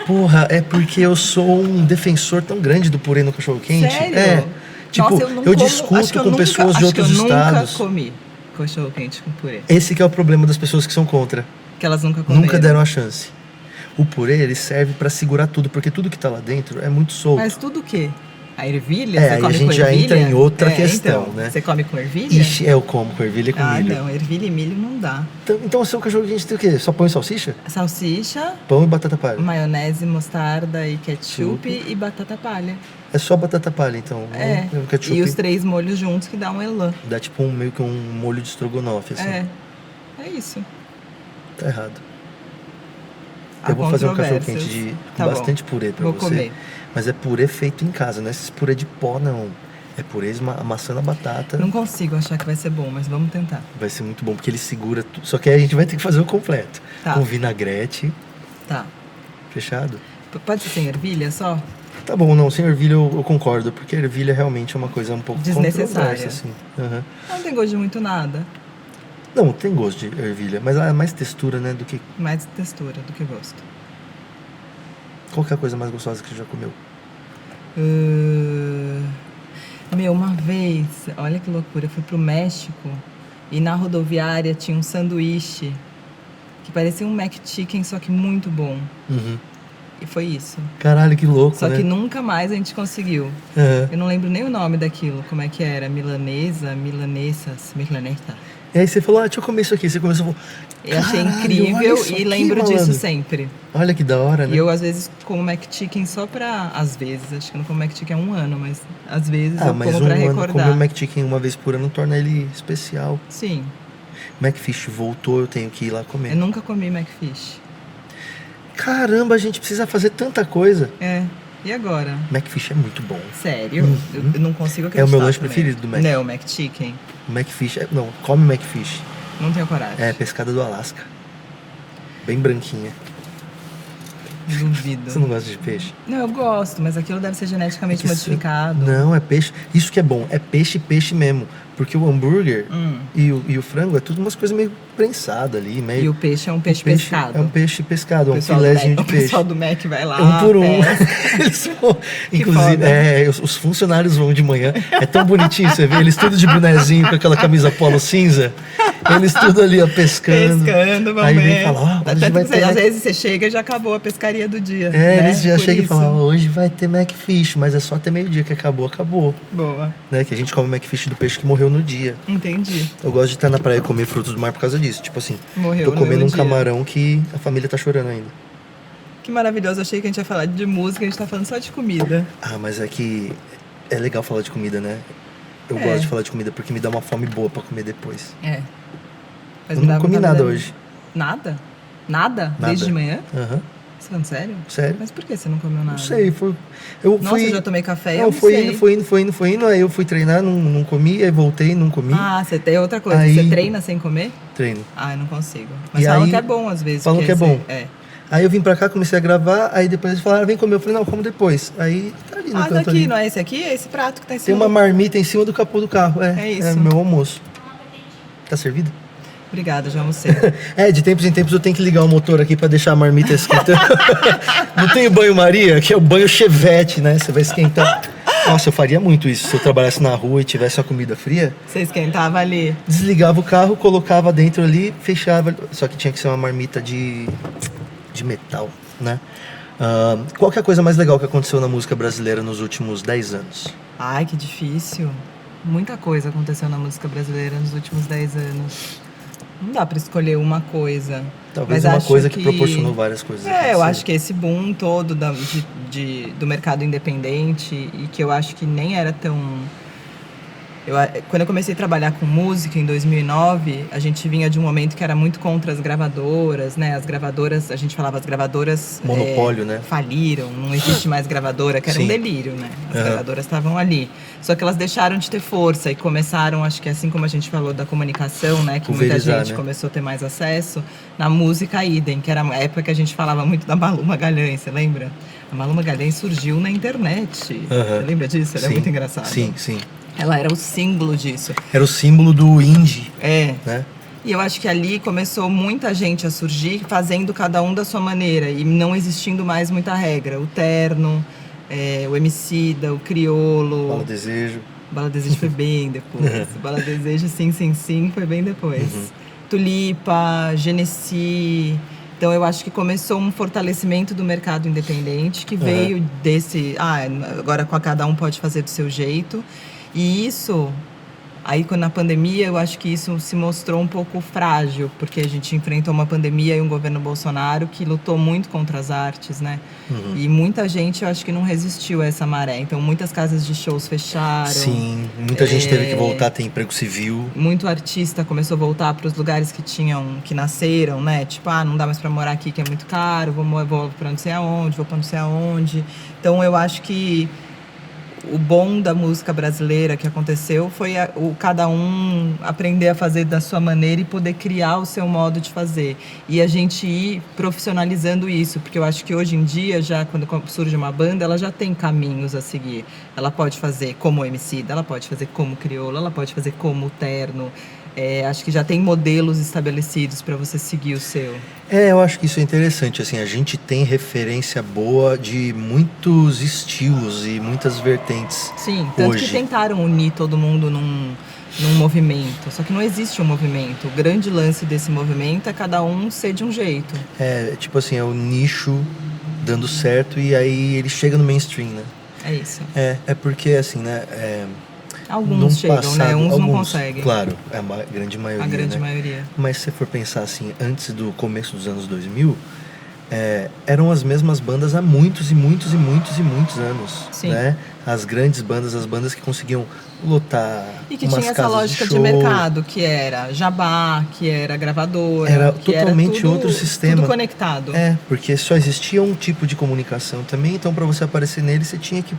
Porra, é porque eu sou um defensor tão grande do purê no cachorro quente. Sério? Tipo, Nossa, eu discuto com pessoas de outros estados. Eu nunca comi cachorro quente com purê. Esse que é o problema das pessoas que são contra. Que elas nunca comeram. Nunca deram a chance. O purê, ele serve pra segurar tudo, porque tudo que tá lá dentro é muito solto. Mas tudo o quê? A ervilha? É, Você aí come a gente com já ervilha? entra em outra questão, então, né? Você come com ervilha? Ixi, eu como com ervilha e com milho. Não, ervilha e milho não dá. Então o seu cachorro quente tem o quê? Só põe salsicha? Salsicha, Pão e batata palha. maionese, mostarda e ketchup Chup. e batata palha. É só batata palha, então. É. Um ketchup E os 3 molhos juntos que dá um elan. dá tipo meio que um molho de estrogonofe, assim. É isso. Tá errado. Há Eu vou fazer um cachorro controvérsias. quente com Tá bom. bastante purê pra Vou você. comer. Mas é purê feito em casa, não é esses purê de pó, não. É purê amassando a batata. Não consigo achar que vai ser bom, mas vamos tentar. Vai ser muito bom, porque ele segura tudo. Só que aí a gente vai ter que fazer o completo. Tá. Com vinagrete. Tá. Fechado? Pode ser sem ervilha só? Tá bom, não, sem ervilha eu concordo, porque ervilha realmente é uma coisa um pouco Desnecessária. controversa, assim. Aham. Não tem gosto de muito nada. Não, tem gosto de ervilha, mas ela é mais textura, né, do que Mais textura do que gosto. qualquer coisa mais gostosa que você já comeu. Meu, uma vez, olha que loucura, eu fui pro México e na rodoviária tinha um sanduíche que parecia um McChicken, só que muito bom. Uhum. E foi isso. Caralho, que louco, Só né? que nunca mais a gente conseguiu. Aham. Eu não lembro nem o nome daquilo, como é que era? Milanesa, milanesas, milanesa. E aí você falou, deixa eu comer isso aqui. Você começou e falou, Eu achei "Caralho, incrível olha isso e aqui, lembro malandro." disso sempre. Olha que da hora, né? E eu, às vezes, como McChicken só pra... Às vezes, acho que eu não como McChicken há um ano, mas às vezes eu mas como pra ano recordar. comer o McChicken uma vez por ano torna ele especial. Sim, McFish voltou, eu tenho que ir lá comer. eu nunca comi McFish. Caramba, a gente precisa fazer tanta coisa. É, e agora? McFish é muito bom. Sério? Eu não consigo acreditar. É o meu lanche também. preferido do Mac. Não, McChicken. McFish, não, come McFish. Não tenho coragem. É pescada do Alasca. Bem branquinha. Duvido. Você não gosta de peixe? Não, eu gosto, mas aquilo deve ser geneticamente Isso- modificado. Não, é peixe. Isso que é bom, é peixe mesmo. Porque o hambúrguer e o frango é tudo umas coisas meio prensado ali, meio... E o peixe é um peixe, O peixe pescado. É um peixe pescado, é O um pessoal do filézinho Mac- de peixe. O pessoal do Mac vai lá. Um por um. pesca. Eles vão, inclusive, foda. os funcionários vão de manhã. É tão bonitinho, você vê eles tudo de bonezinho com aquela camisa polo cinza. Eles tudo ali, ó, pescando. Pescando, vamos Aí ver. vem falar, ó, hoje Tanto vai que ter... às vezes você chega e já acabou a pescaria do dia. É, né? eles já Por chegam e isso. falam, ó, hoje vai ter McFish, mas é só até meio-dia que acabou. Boa, Né? Que a gente come McFish do peixe que morreu no dia. entendi. Eu gosto de estar na praia e comer frutos do mar por causa disso. Tipo assim, Morreu tô no comendo mesmo um dia. camarão que a família tá chorando ainda. Que maravilhoso, achei que a gente ia falar de música, a gente tá falando só de comida. Ah, mas é que é legal falar de comida, né? Eu É. gosto de falar de comida porque me dá uma fome boa pra comer depois. É. Mas Eu me dá não comi vontade nada de- hoje. Nada? Nada? Nada. Desde de manhã? Aham. Você tá falando sério? Sério? Mas por que você não comeu nada? Não sei, foi. Eu Nossa, fui. eu já tomei café e Não, eu foi sei. indo. Aí eu fui treinar, não comi, aí voltei, não comi. Ah, você tem outra coisa. Aí- Você treina sem comer? Treino. Ah, eu não consigo. Mas E falam aí- que é bom às vezes. falam porque que é bom. É. Aí eu vim pra cá, comecei a gravar, aí depois eles falaram, vem comer. Eu falei, não, como depois. Aí tá ali no Ah, canto daqui, ali. não é esse aqui? É esse prato que tá em Tem cima. uma marmita em cima do capô do carro. É isso. É meu almoço. Tá servido? Obrigada, já almocei. É, de tempos em tempos eu tenho que ligar o motor aqui pra deixar a marmita esquentando. Não tem o banho-maria, que é o banho chevette, né? Você vai esquentar. Nossa, eu faria muito isso se eu trabalhasse na rua e tivesse uma comida fria. Você esquentava ali. Desligava o carro, colocava dentro ali, fechava. Só que tinha que ser uma marmita de metal, né? Qual que é a coisa mais legal que aconteceu na música brasileira nos últimos 10 anos? Ai, que difícil. Muita coisa aconteceu na música brasileira nos últimos 10 anos. Não dá pra escolher uma coisa. Talvez Mas uma acho coisa que proporcionou várias coisas. É, eu acontecerem. acho que esse boom todo do mercado independente e que eu acho que nem era tão... Quando eu comecei a trabalhar com música em 2009, a gente vinha de um momento que era muito contra as gravadoras, né? As gravadoras, a gente falava, as gravadoras... Monopólio, né? Faliram, não existe mais gravadora, que era um Sim. delírio, né? As Aham. gravadoras estavam ali. Só que elas deixaram de ter força e começaram, acho que assim como a gente falou da comunicação, né? Que muita Pulverizar, gente né? começou a ter mais acesso, na música idem, que era a época que a gente falava muito da Malu Magalhães, você lembra? A Malu Magalhães surgiu na internet. Aham. Você lembra disso? Era Sim, muito engraçado. Sim, sim. Ela era o símbolo disso. Era o símbolo do indie, É. né? E eu acho que ali começou muita gente a surgir, fazendo cada um da sua maneira, e não existindo mais muita regra. O Terno, o Emicida, o Criolo. Fala desejo. Bala Desejo foi bem depois. Bala Desejo, sim, sim, sim, foi bem depois. Tulipa, Genesi. Então eu acho que começou um fortalecimento do mercado independente que veio desse... agora cada um pode fazer do seu jeito. E isso Aí, quando na pandemia, eu acho que isso se mostrou um pouco frágil, porque a gente enfrentou uma pandemia e um governo Bolsonaro que lutou muito contra as artes, né? E muita gente, eu acho que não resistiu a essa maré. Então, muitas casas de shows fecharam. Sim, muita gente teve que voltar a ter emprego civil. Muito artista começou a voltar para os lugares que nasceram, né? Tipo, não dá mais para morar aqui que é muito caro, vou para não sei aonde, vou para não sei aonde. Então, eu acho que o bom da música brasileira que aconteceu foi cada um aprender a fazer da sua maneira e poder criar o seu modo de fazer. E a gente ir profissionalizando isso, porque eu acho que hoje em dia, já quando surge uma banda, ela já tem caminhos a seguir. Ela pode fazer como Emicida, ela pode fazer como Criolo, ela pode fazer como Terno. Acho que já tem modelos estabelecidos para você seguir o seu. Eu acho que isso é interessante, assim, a gente tem referência boa de muitos estilos e muitas vertentes. Sim, tanto hoje. que tentaram unir todo mundo num movimento, só que não existe um movimento. O grande lance desse movimento é cada um ser de um jeito. Tipo assim, é o nicho dando certo e aí ele chega no mainstream, né? É isso. É porque, assim, né? Alguns chegam, passado, né? Uns não conseguem. Claro, é a grande maioria. A grande né? maioria. Mas se você for pensar assim, antes do começo dos anos 2000, eram as mesmas bandas há muitos e muitos e muitos e muitos anos. Sim. Né? As grandes bandas, as bandas que conseguiam lotar. E que tinha essa lógica de mercado, que era jabá, que era gravadora. Era que totalmente era tudo, outro sistema. Tudo conectado. Porque só existia um tipo de comunicação também, então para você aparecer nele você tinha que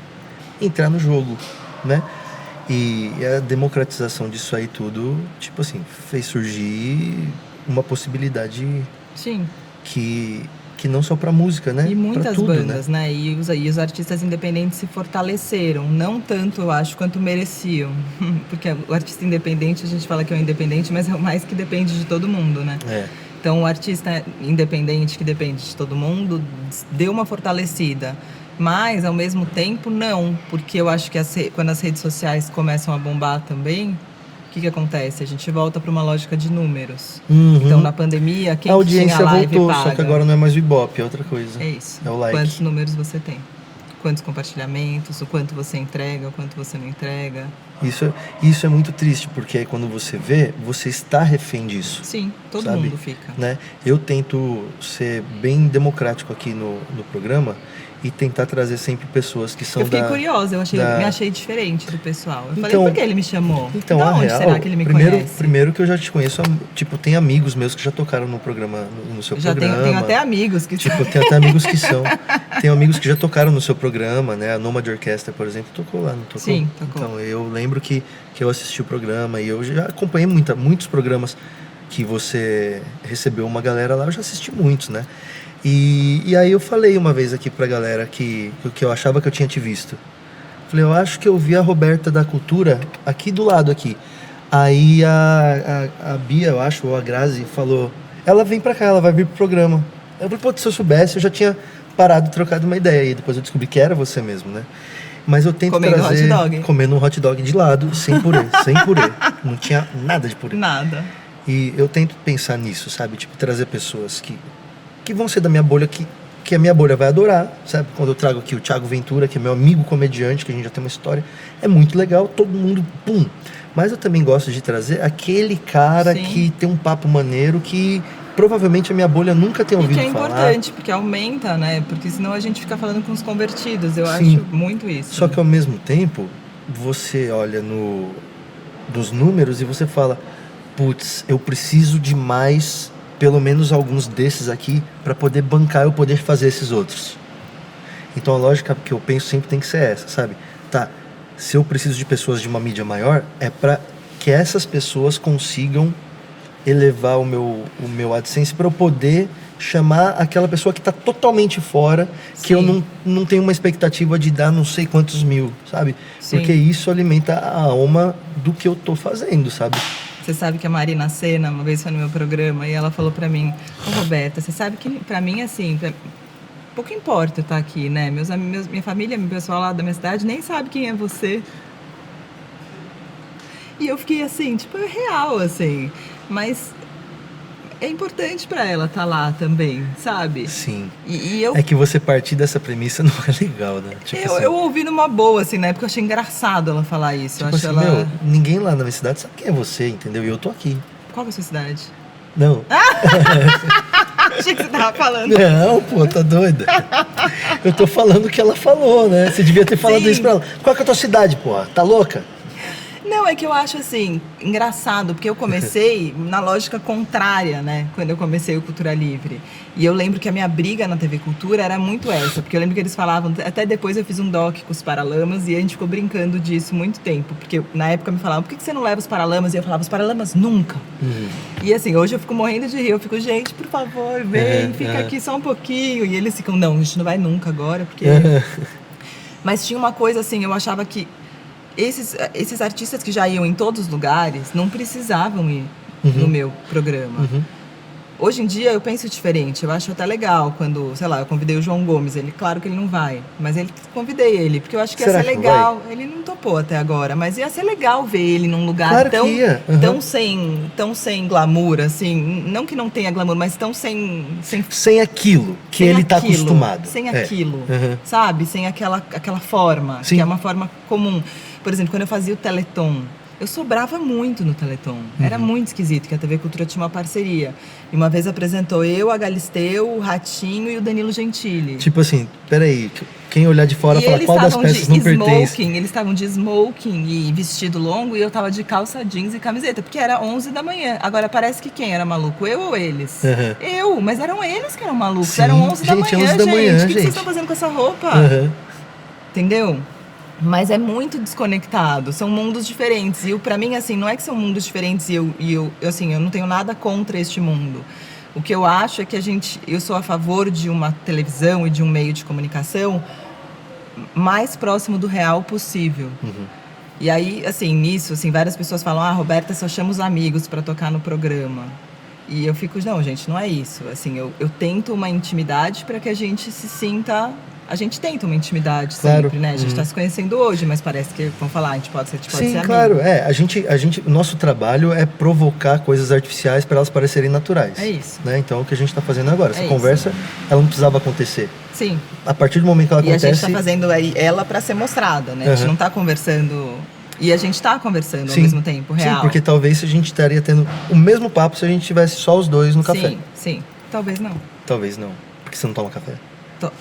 entrar no jogo, né? E a democratização disso aí tudo, tipo assim, fez surgir uma possibilidade. Sim. Que não só pra música, né? E muitas tudo, bandas, né? E os artistas independentes se fortaleceram. Não tanto, eu acho, quanto mereciam. Porque o artista independente, a gente fala que é o independente, mas é o mais que depende de todo mundo, né? Então, o artista independente que depende de todo mundo deu uma fortalecida. Mas, ao mesmo tempo, não. Porque eu acho que quando as redes sociais começam a bombar também, o que acontece? A gente volta para uma lógica de números. Então, na pandemia, quem a audiência tinha live voltou, paga? só que agora não é mais o Ibope, é outra coisa. É isso. É o like. Quantos números você tem? Quantos compartilhamentos? O quanto você entrega? O quanto você não entrega? Isso é muito triste, porque aí quando você vê, você está refém disso. Sim, todo sabe? mundo fica. Né? Eu tento ser bem democrático aqui no programa e tentar trazer sempre pessoas que são Eu fiquei curiosa, me achei diferente do pessoal. Eu falei, por que ele me chamou? Então, da onde real, será que ele me conhece? Primeiro que eu já te conheço, tipo, tem amigos meus que já tocaram no programa, no seu programa. Tenho até amigos que tipo, tem até amigos que são. Tem amigos que já tocaram no seu programa, né? A Nomad Orquestra, por exemplo, tocou lá, não tocou? Sim, tocou. Então, eu lembro que eu assisti o programa e eu já acompanhei muitos programas que você recebeu uma galera lá, eu já assisti muitos, né? E aí eu falei uma vez aqui pra galera que eu achava que eu tinha te visto. Falei, eu acho que eu vi a Roberta da Cultura aqui do lado aqui. Aí a Bia, eu acho, ou a Grazi, falou, ela vem pra cá, ela vai vir pro programa. Eu falei, pô, se eu soubesse, eu já tinha parado, trocado uma ideia. E depois eu descobri que era você mesmo, né? Mas eu tento trazer... Comendo um hot dog de lado, sem purê, sem purê. Não tinha nada de purê. Nada. E eu tento pensar nisso, sabe? Tipo, trazer pessoas que vão ser da minha bolha, que a minha bolha vai adorar, sabe? Quando eu trago aqui o Thiago Ventura, que é meu amigo comediante, que a gente já tem uma história, é muito legal, todo mundo, pum. Mas eu também gosto de trazer aquele cara que tem um papo maneiro, que provavelmente a minha bolha nunca tem ouvido falar. E que é importante, porque aumenta, né? Porque senão a gente fica falando com os convertidos, eu acho muito isso. Só que ao mesmo tempo, você olha dos números e você fala, putz, eu preciso de mais... pelo menos alguns desses aqui, para poder bancar eu poder fazer esses outros. Então a lógica que eu penso sempre tem que ser essa, sabe? Tá, se eu preciso de pessoas de uma mídia maior, é para que essas pessoas consigam elevar o meu AdSense para eu poder chamar aquela pessoa que está totalmente fora, que eu não tenho uma expectativa de dar não sei quantos mil, sabe? Porque isso alimenta a alma do que eu tô fazendo, sabe? Você sabe que a Marina Sena, uma vez foi no meu programa, e ela falou pra mim, Roberta, você sabe que pra mim, assim, pouco importa eu estar aqui, né? Minha família, meu pessoal lá da minha cidade, nem sabe quem é você. E eu fiquei assim, tipo, é real, assim. Mas é importante pra ela estar lá também, sabe? Sim. E eu, É que você partir dessa premissa não é legal, né? Tipo assim, eu ouvi numa boa, assim, na época eu achei engraçado ela falar isso. tipo eu acho assim, ela. meu, ninguém lá na minha cidade sabe quem é você, entendeu? E eu tô aqui. Qual que é a sua cidade? Não. Achei que você tava falando. Não, pô, tá doida. Eu tô falando o que ela falou, né? Você devia ter falado Sim. isso pra ela. Qual que é a tua cidade, pô? Tá louca? Não, é que eu acho assim, engraçado, porque eu comecei na lógica contrária, né? Quando eu comecei o Cultura Livre. E eu lembro que a minha briga na TV Cultura era muito essa, porque eu lembro que eles falavam, até depois eu fiz um doc com os Paralamas e a gente ficou brincando disso muito tempo. Porque na época me falavam, por que você não leva os Paralamas? E eu falava, os Paralamas nunca. E assim, hoje eu fico morrendo de rir, eu fico, gente, por favor, vem, fica aqui só um pouquinho. E eles ficam, não, a gente não vai nunca agora, porque... Mas tinha uma coisa assim, eu achava que esses artistas que já iam em todos os lugares não precisavam ir no meu programa. Hoje em dia eu penso diferente, eu acho até legal quando, sei lá, eu convidei o João Gomes, ele, claro que ele não vai, mas convidei ele, porque eu acho que ia Será ser que não legal. Ele não topou até agora, mas ia ser legal ver ele num lugar Claro que ia. tão sem glamour, assim, não que não tenha glamour, mas tão sem Sem aquilo que sem ele tá aquilo, acostumado. Sem É. aquilo, Uhum. sabe? Sem aquela forma, Sim. que é uma forma comum. Por exemplo, quando eu fazia o Teleton, eu sobrava muito no Teleton. Era muito esquisito, que a TV Cultura tinha uma parceria. E uma vez apresentou eu, a Galisteu, o Ratinho e o Danilo Gentili. Tipo assim, peraí, quem olhar de fora E fala eles qual das estavam peças de não pertence. smoking, eles estavam de smoking e vestido longo e eu tava de calça jeans e camiseta, porque era 11 da manhã. Agora parece que quem era maluco, eu ou eles? Uhum. Eu, mas eram eles que eram malucos, Sim, eram 11 da gente, manhã, 11 da manhã, gente. O que gente. vocês estão fazendo com essa roupa? Uhum. Entendeu? Mas é muito desconectado, são mundos diferentes. E pra mim, assim, não é que são mundos diferentes e eu assim, eu não tenho nada contra este mundo. O que eu acho é que eu sou a favor de uma televisão e de um meio de comunicação mais próximo do real possível. E aí, assim, nisso, assim, várias pessoas falam, Roberta, só chama os amigos pra tocar no programa. E eu fico, não, gente, não é isso. Assim, eu tento uma intimidade pra que a gente se sinta... A gente tenta uma intimidade Claro. sempre, né? A gente tá se conhecendo hoje, mas parece que vão falar, a gente pode ser Sim, amigo. claro. O nosso trabalho é provocar coisas artificiais para elas parecerem naturais. É isso. Né? Então, é o que a gente está fazendo agora. Essa É conversa, ela não precisava acontecer. Sim. A partir do momento que ela E a acontece... gente tá fazendo aí ela pra ser mostrada, né? A gente não tá conversando... E a gente tá conversando ao mesmo tempo, real. Sim, porque talvez a gente estaria tendo o mesmo papo se a gente tivesse só os dois no café. Sim. Talvez não. Talvez não. Porque você não toma café.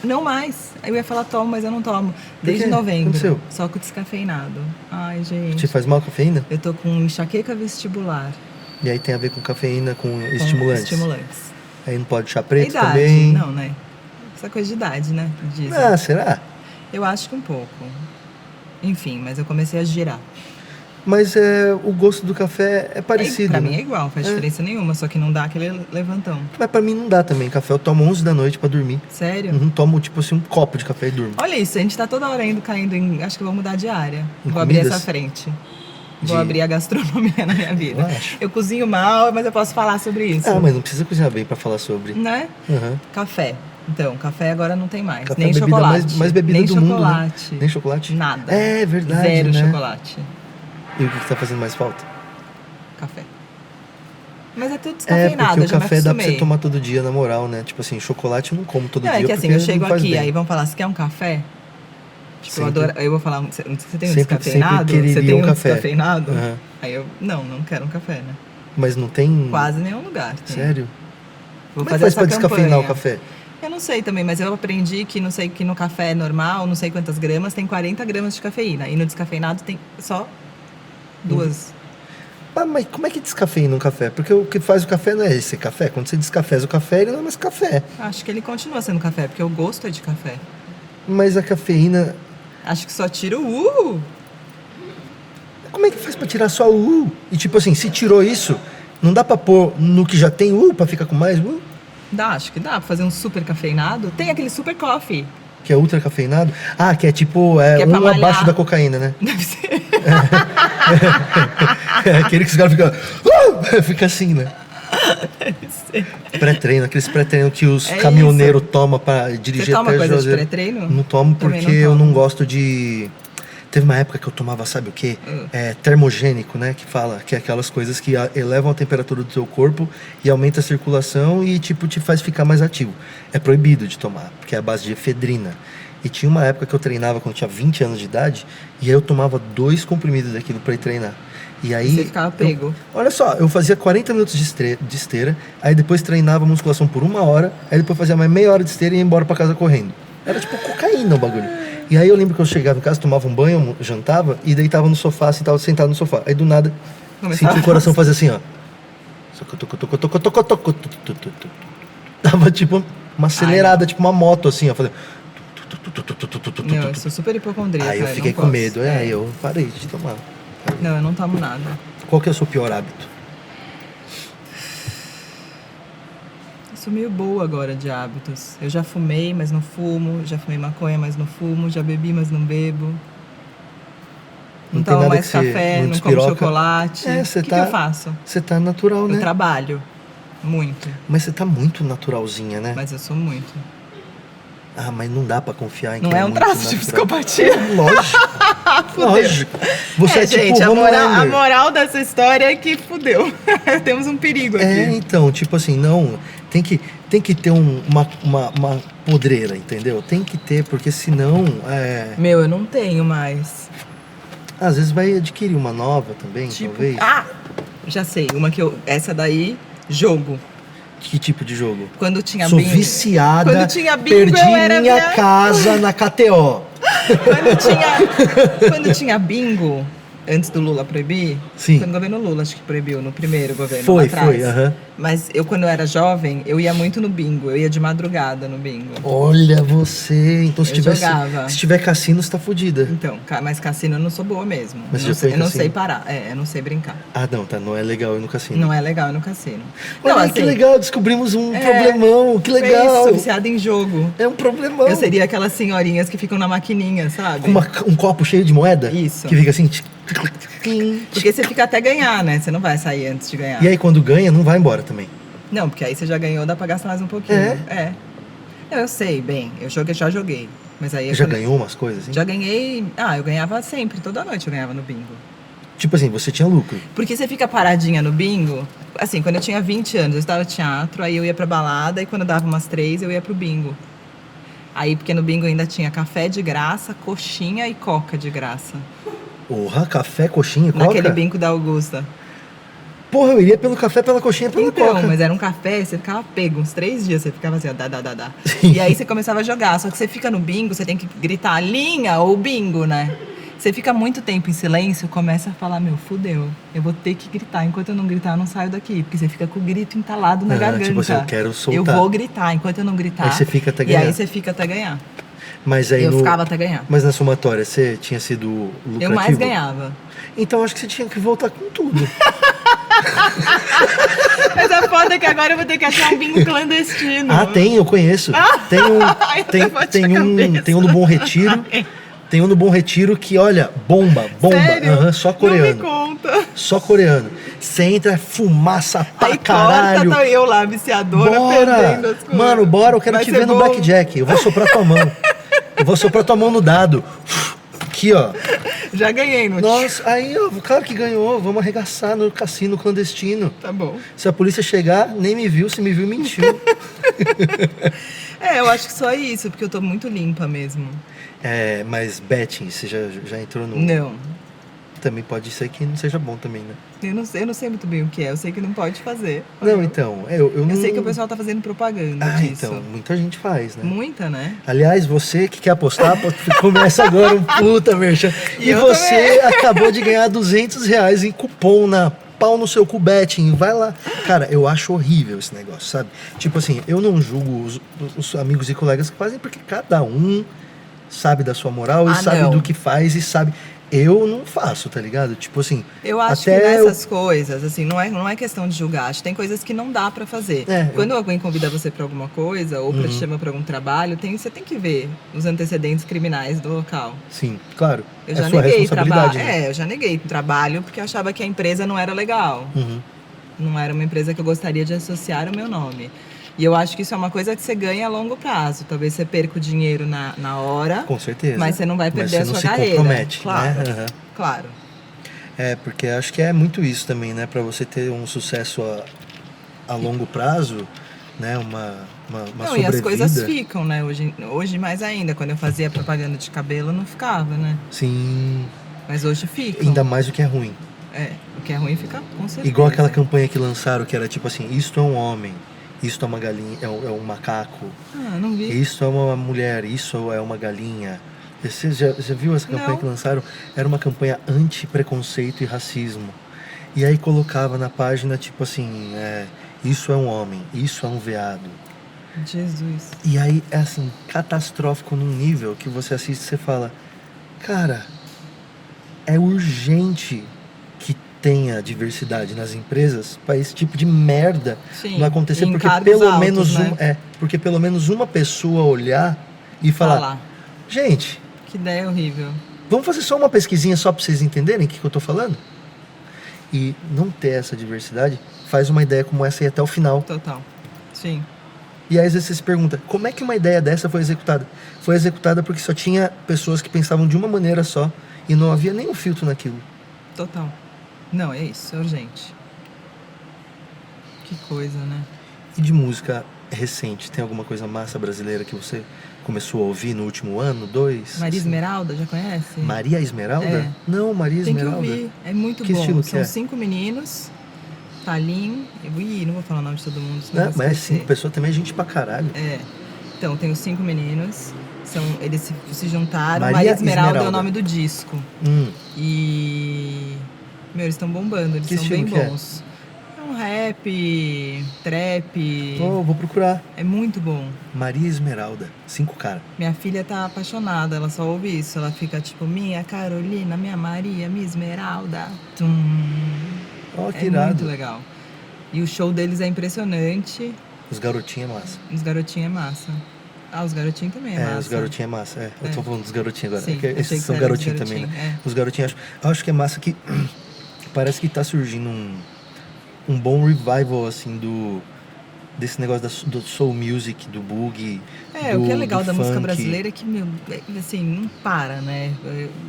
Não mais. Eu ia falar tomo, mas eu não tomo. Desde quê? novembro. Aconteceu? Só com descafeinado. Ai, gente. Te faz mal a cafeína? Eu tô com enxaqueca vestibular. E aí tem a ver com cafeína, com Com estimulantes. estimulantes. Aí não pode chá preto Idade, também. não, né? Essa coisa de idade, né? Dizem. Ah, será? Eu acho que um pouco. Enfim, mas eu comecei a girar. Mas o gosto do café é parecido. Pra né? mim é igual, não faz diferença nenhuma, só que não dá aquele levantão. Mas pra mim não dá também. Café eu tomo 11 da noite pra dormir. Sério? Tomo, tipo assim, um copo de café e durmo. Olha isso, a gente tá toda hora caindo em... Acho que eu vou mudar de área. Em Vou abrir comidas? essa frente. Vou De- abrir a gastronomia na minha vida. Eu acho. Eu cozinho mal, mas eu posso falar sobre isso. Ah, mas não precisa cozinhar bem pra falar sobre. Né? Aham. Café. Então, café agora não tem mais. Café Nem é a bebida chocolate. mais bebida Nem do mundo, né? chocolate. Nem chocolate? Nada. É verdade, Zero né? chocolate. E o que tá fazendo mais falta? Café. Mas é tudo É, descafeinado, porque eu o já me café dá pra acostumei. você tomar todo dia, na moral, né? Tipo assim, chocolate eu não como todo Não, dia. é que assim, porque eu chego não faz aqui, bem. aí vão falar, você quer um café? Tipo, eu Sempre. adoro, eu vou falar, você tem um Sempre descafeinado? quereria Você tem um um café. descafeinado? Aham. Aí eu, não quero um café, né? Mas não tem... Quase nenhum lugar tem. Sério? Vou Como é que fazer faz essa pra descafeinar campanha. o café? Eu não sei também, mas eu aprendi que não sei que no café normal, não sei quantas gramas, tem 40 gramas de cafeína. E no descafeinado tem só 2. Ah, mas como é que descafeina um café? Porque o que faz o café não é esse café. Quando você descafeza o café, ele não é mais café. Acho que ele continua sendo café, porque o gosto é de café. Mas a cafeína... Acho que só tira o Como é que faz pra tirar só o U? E tipo assim, se tirou isso, não dá pra pôr no que já tem U pra ficar com mais U? Acho que dá pra fazer um super cafeinado. Tem aquele super coffee. Que é ultra cafeinado? Ah, que é tipo Que é pra um malhar. abaixo da cocaína, né? Deve ser. É aquele que os caras ficam... Fica assim, né? Pré-treino, aqueles pré-treino que os É caminhoneiros tomam pra dirigir Você toma até coisa de Juazeiro. pré-treino? Não tomo Também porque não eu tomo. não gosto de... Teve uma época que eu tomava, sabe o quê? Termogênico, né? Que fala, que é aquelas coisas que elevam a temperatura do teu corpo e aumenta a circulação e, tipo, te faz ficar mais ativo. É proibido de tomar, porque é a base de efedrina. E tinha uma época que eu treinava quando eu tinha 20 anos de idade, e aí eu tomava 2 comprimidos daquilo pra ir treinar. E aí... Você ficava pego. Olha só, eu fazia 40 minutos de esteira, aí depois treinava musculação por 1 hora, aí depois fazia mais meia hora de esteira e ia embora pra casa correndo. Era tipo cocaína o bagulho. E aí eu lembro que eu chegava em casa, tomava um banho, jantava e deitava no sofá, assim, tava sentado no sofá. Aí do nada, senti o coração fazer assim, ó. Dava tipo uma acelerada, tipo uma moto, assim, ó. Fazia... Não, eu sou super hipocondríaca. Aí eu fiquei com medo, aí eu parei de tomar. Não, eu não tomo nada. Qual que é o seu pior hábito? Eu sou meio boa agora de hábitos. Eu já fumei, mas não fumo. Já fumei maconha, mas não fumo. Já bebi, mas não bebo. Não tomo mais café, não como chocolate. O que eu faço? Você tá natural, né? Eu trabalho. Muito. Mas você tá muito naturalzinha, né? Mas eu sou muito. Ah, mas não dá pra confiar em Não quem é um traço de psicopatia? Lógico. Lógico. Você gente, tipo, a moral dessa história é que fudeu. Temos um perigo aqui. Então, tipo assim, não... Tem que ter uma podreira, entendeu? Tem que ter, porque senão... Meu, eu não tenho mais. Às vezes vai adquirir uma nova também, tipo, talvez. Já sei. Uma que essa daí, jogo. Que tipo de jogo? Quando tinha Sou bingo. viciada, Quando tinha bingo, perdi eu era minha casa na KTO. Quando tinha bingo, antes do Lula proibir, Sim. Foi no governo Lula, acho que proibiu, no primeiro governo Foi, lá atrás. aham. Mas eu, quando eu era jovem, eu ia muito no bingo. Eu ia de madrugada no bingo. Olha você, então se tiver cassino, você tá fodida. Então, mas cassino eu não sou boa mesmo. Mas eu não sei parar, eu não sei brincar. Ah, não, tá, não é legal ir no cassino. Não é legal ir no cassino. Olha, Não, assim, que legal, descobrimos um problemão, que legal. Sou viciada em jogo. É um problemão. Eu seria aquelas senhorinhas que ficam na maquininha, sabe? Com um copo cheio de moeda? Isso. Que fica assim... Porque você fica até ganhar, né? Você não vai sair antes de ganhar. E aí quando ganha, não vai embora também. Não, porque aí você já ganhou, dá pra gastar mais um pouquinho. Não, eu sei, bem, eu já joguei. Mas aí Já ganhou umas coisas assim? Já ganhei. Eu ganhava sempre, toda noite eu ganhava no bingo. Tipo assim, você tinha lucro. Porque você fica paradinha no bingo. Assim, quando eu tinha 20 anos, eu estava no teatro, aí eu ia pra balada, e quando dava umas 3, eu ia pro bingo. Aí, porque no bingo ainda tinha café de graça, coxinha e coca de graça. Porra, café, coxinha e coca? Naquele bingo da Augusta. Porra, eu iria pelo café, pela coxinha e pela coca. Mas era um café, você ficava pego uns 3 dias, você ficava assim, ó, dá. E aí você começava a jogar, só que você fica no bingo, você tem que gritar linha ou bingo, né? Você fica muito tempo em silêncio, começa a falar, meu, fudeu, eu vou ter que gritar, enquanto eu não gritar eu não saio daqui, porque você fica com o grito entalado na garganta. Tipo assim, eu quero soltar. Eu vou gritar, enquanto eu não gritar. Aí você fica até ganhar. E aí você fica até ganhar. Mas aí eu ficava até ganhar. Mas na somatória, você tinha sido lucrativo? Eu mais ganhava. Então acho que você tinha que voltar com tudo. Mas a foda é que agora eu vou ter que achar um bingo clandestino. Tem, eu conheço. Tem um no Bom Retiro. Tem um no Bom Retiro que, olha, bomba. Sério? Só coreano. Não me conta. Só coreano. Você entra, fumaça pra aí caralho. Tá eu lá, viciadora, perdendo as coisas. Mano, bora, eu quero te ver no Blackjack. Eu vou soprar tua mão. Eu vou soprar tua mão no dado. Aqui, ó. Já ganhei no Nossa, aí, ó, claro que ganhou. Vamos arregaçar no cassino clandestino. Tá bom. Se a polícia chegar, nem me viu. Se me viu, mentiu. Eu acho que só isso, porque eu tô muito limpa mesmo. Mas betting, você já entrou no... Não. Também pode ser que não seja bom também, né? Eu não sei muito bem o que é, eu sei que não pode fazer. Não, então, eu não... Eu sei que o pessoal tá fazendo propaganda disso. Então, muita gente faz, né? Muita, né? Aliás, você que quer apostar, começa agora um puta merchan. E você acabou de ganhar R$200 em cupom na pau no seu cu betting, vai lá. Cara, eu acho horrível esse negócio, sabe? Tipo assim, eu não julgo os amigos e colegas que fazem, porque cada um sabe da sua moral e sabe do que faz e sabe... Eu não faço, tá ligado? Tipo assim... Eu acho que nessas coisas, assim, não é questão de julgar. Acho que tem coisas que não dá pra fazer. Quando alguém convida você pra alguma coisa ou te chama pra algum trabalho, você tem que ver os antecedentes criminais do local. Sim, claro. Eu já neguei trabalho. Né? Eu já neguei trabalho porque eu achava que a empresa não era legal. Não era uma empresa que eu gostaria de associar o meu nome. E eu acho que isso é uma coisa que você ganha a longo prazo. Talvez você perca o dinheiro na hora, Com certeza. mas você não vai perder a você sua não carreira. se compromete, Claro, né? Aham. claro. Porque acho que é muito isso também, né? Pra você ter um sucesso a longo prazo, né? Uma Não, sobrevida. e as coisas ficam, né? Hoje mais ainda. Quando eu fazia propaganda de cabelo, não ficava, né? Sim, Mas hoje ficam. ainda mais o que é ruim. O que é ruim fica com certeza. Igual aquela campanha que lançaram que era tipo assim, isto é um homem, isto é uma galinha, é um macaco, Ah, não vi. isto é uma mulher, isso é uma galinha. Você já viu essa campanha Não. que lançaram? Era uma campanha anti-preconceito e racismo. E aí colocava na página tipo assim, isso é um homem, isso é um veado. Jesus. E aí é assim, catastrófico num nível que você assiste e você fala, cara, é urgente que tenha diversidade nas empresas para esse tipo de merda Sim, não acontecer, em porque cargos pelo altos, menos né? porque pelo menos uma pessoa olhar e falar, gente, Que ideia horrível. vamos fazer só uma pesquisinha só para vocês entenderem o que eu tô falando? E não ter essa diversidade faz uma ideia como essa ir até o final. Total. Sim. E aí às vezes você se pergunta, como é que uma ideia dessa foi executada? Foi executada porque só tinha pessoas que pensavam de uma maneira só e não havia nenhum filtro naquilo. Total. Não, é isso, é urgente. Que coisa, né? E de música recente, tem alguma coisa massa brasileira que você começou a ouvir no último ano, 2? Maria assim? Esmeralda, já conhece? Maria Esmeralda? É. Não, Maria Tem que Esmeralda. ouvir, é muito Que bom. estilo que São é? 5 meninos, Talim, não vou falar o nome de todo mundo, senão Não, vai mas esquecer. 5 pessoas também é gente pra caralho. Então, tem os 5 meninos, eles se juntaram, Maria Maria Esmeralda é o Esmeralda. nome do disco. E... eles estão bombando, eles Que são bem estilo que é? bons. É um rap, trap, Vou procurar. é muito bom. Maria Esmeralda, 5 caras. Minha filha tá apaixonada, ela só ouve isso. Ela fica tipo, minha Carolina, minha Maria, minha Esmeralda. Ó, que É irado. muito legal. E o show deles é impressionante. Os garotinhos é massa. Os garotinhos é massa. Ah, os garotinhos também é massa. Os garotinhos é massa. Eu tô falando dos garotinhos agora. Sim, Porque achei esses que são era dos garotinhos também, né? garotinhos, Os garotinhos, acho que é massa que parece que tá surgindo um bom revival, assim, desse negócio do soul music, do boogie, o que é legal do da música funk. brasileira é que, assim, não para, né?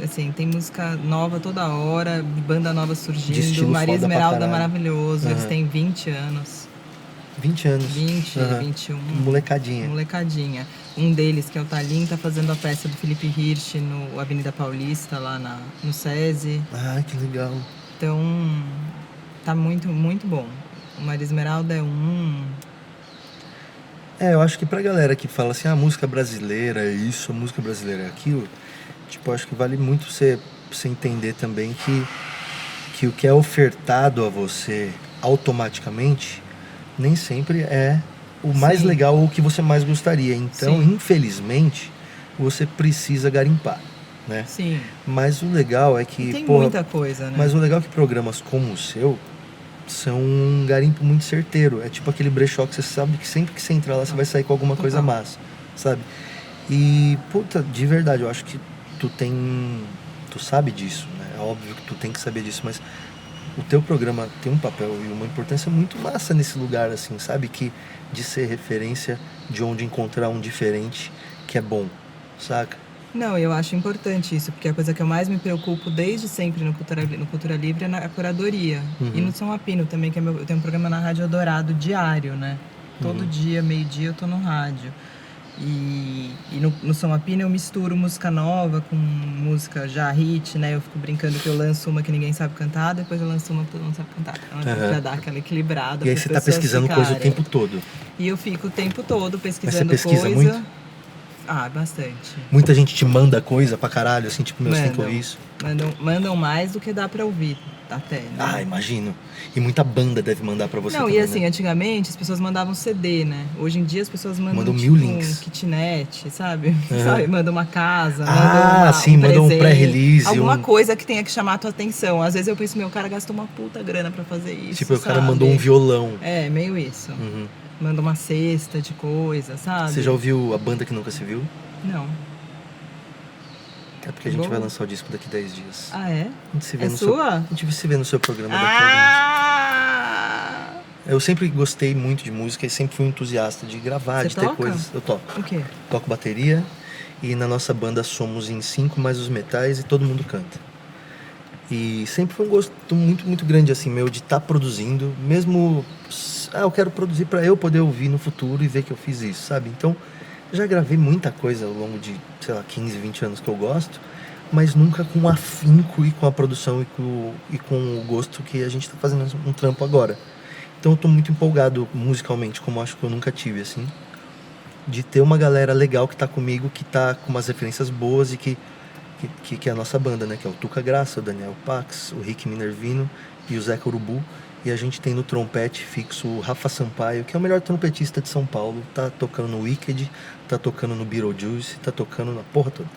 Assim, tem música nova toda hora, banda nova De surgindo. estilo Maria foda pra Esmeralda caralho. maravilhoso, eles Aham. têm 20 anos. 20 anos. 20, Aham. 21. Molecadinha. Molecadinha. Um deles, que é o Talim, tá fazendo a peça do Felipe Hirsch no Avenida Paulista, lá no SESI. Ah, que legal. Então, tá muito, muito bom. O Maria Esmeralda é Eu acho que pra galera que fala assim, música brasileira é isso, a música brasileira é aquilo, tipo, acho que vale muito você entender também que o que é ofertado a você automaticamente nem sempre é o mais Sim. legal ou o que você mais gostaria. Então, Sim. infelizmente, você precisa garimpar, né? Sim. Mas o legal é que, Tem muita coisa, né? mas o legal é que programas como o seu são um garimpo muito certeiro. É tipo aquele brechó que você sabe que sempre que você entrar lá, você vai sair com alguma Total. coisa massa, sabe? E, puta, de verdade, eu acho que tu sabe disso, né? É óbvio que tu tem que saber disso, mas o teu programa tem um papel e uma importância muito massa nesse lugar, assim, sabe? Que de ser referência, de onde encontrar um diferente que é bom, saca? Não, eu acho importante isso, porque a coisa que eu mais me preocupo desde sempre no Cultura Livre é na curadoria. Uhum. E no São Apino também, que eu tenho um programa na Rádio Eldorado diário, né? Todo dia, meio-dia, eu tô no rádio. E no São Apino eu misturo música nova com música já hit, né? Eu fico brincando que eu lanço uma que ninguém sabe cantar, depois eu lanço uma que todo mundo sabe cantar. Então, pra dar aquela equilibrada. E aí para você tá as pessoas pesquisando coisa o ficarem. tempo todo. E eu fico o tempo todo pesquisando Mas você pesquisa coisa. muito? Bastante. Muita gente te manda coisa pra caralho, assim, tipo, você tem que Mandam. ouvir isso. Mandam mais do que dá pra ouvir, até, né? Imagino. E muita banda deve mandar pra você Não, também, e assim, né? antigamente as pessoas mandavam CD, né? Hoje em dia as pessoas mandam 1000 tipo, links. um kitnet, sabe? Uhum. Mandam mandam uma casa, sim, mandam um presente, pré-release, alguma coisa que tenha que chamar a tua atenção. Às vezes eu penso, meu, o cara gastou uma puta grana pra fazer isso, Tipo, o cara sabe? mandou um violão. É, meio isso. Uhum. Manda uma cesta de coisa, sabe? Você já ouviu A Banda Que Nunca Se Viu? Não. É porque a gente Bom. vai lançar o disco daqui 10 dias. Ah, é? A gente se vê É no sua? A gente se vê no seu programa daqui a alguns. Eu sempre gostei muito de música e sempre fui entusiasta de gravar, Você de ter toca? coisas. Eu toco. O quê? Toco bateria e na nossa banda somos em 5 mais os metais e todo mundo canta. E sempre foi um gosto muito, muito grande assim meu de estar produzindo, mesmo eu quero produzir para eu poder ouvir no futuro e ver que eu fiz isso, sabe? Então, já gravei muita coisa ao longo de, sei lá, 15, 20 anos que eu gosto, mas nunca com afinco e com a produção e com o gosto que a gente está fazendo um trampo agora. Então eu tô muito empolgado musicalmente, como acho que eu nunca tive, assim, de ter uma galera legal que tá comigo, que tá com umas referências boas e que é a nossa banda, né? Que é o Tuca Graça, o Daniel Pax, o Rick Minervino e o Zeca Urubu. E a gente tem no trompete fixo o Rafa Sampaio, que é o melhor trompetista de São Paulo. Tá tocando no Wicked, tá tocando no Beetlejuice, tá tocando na porra toda.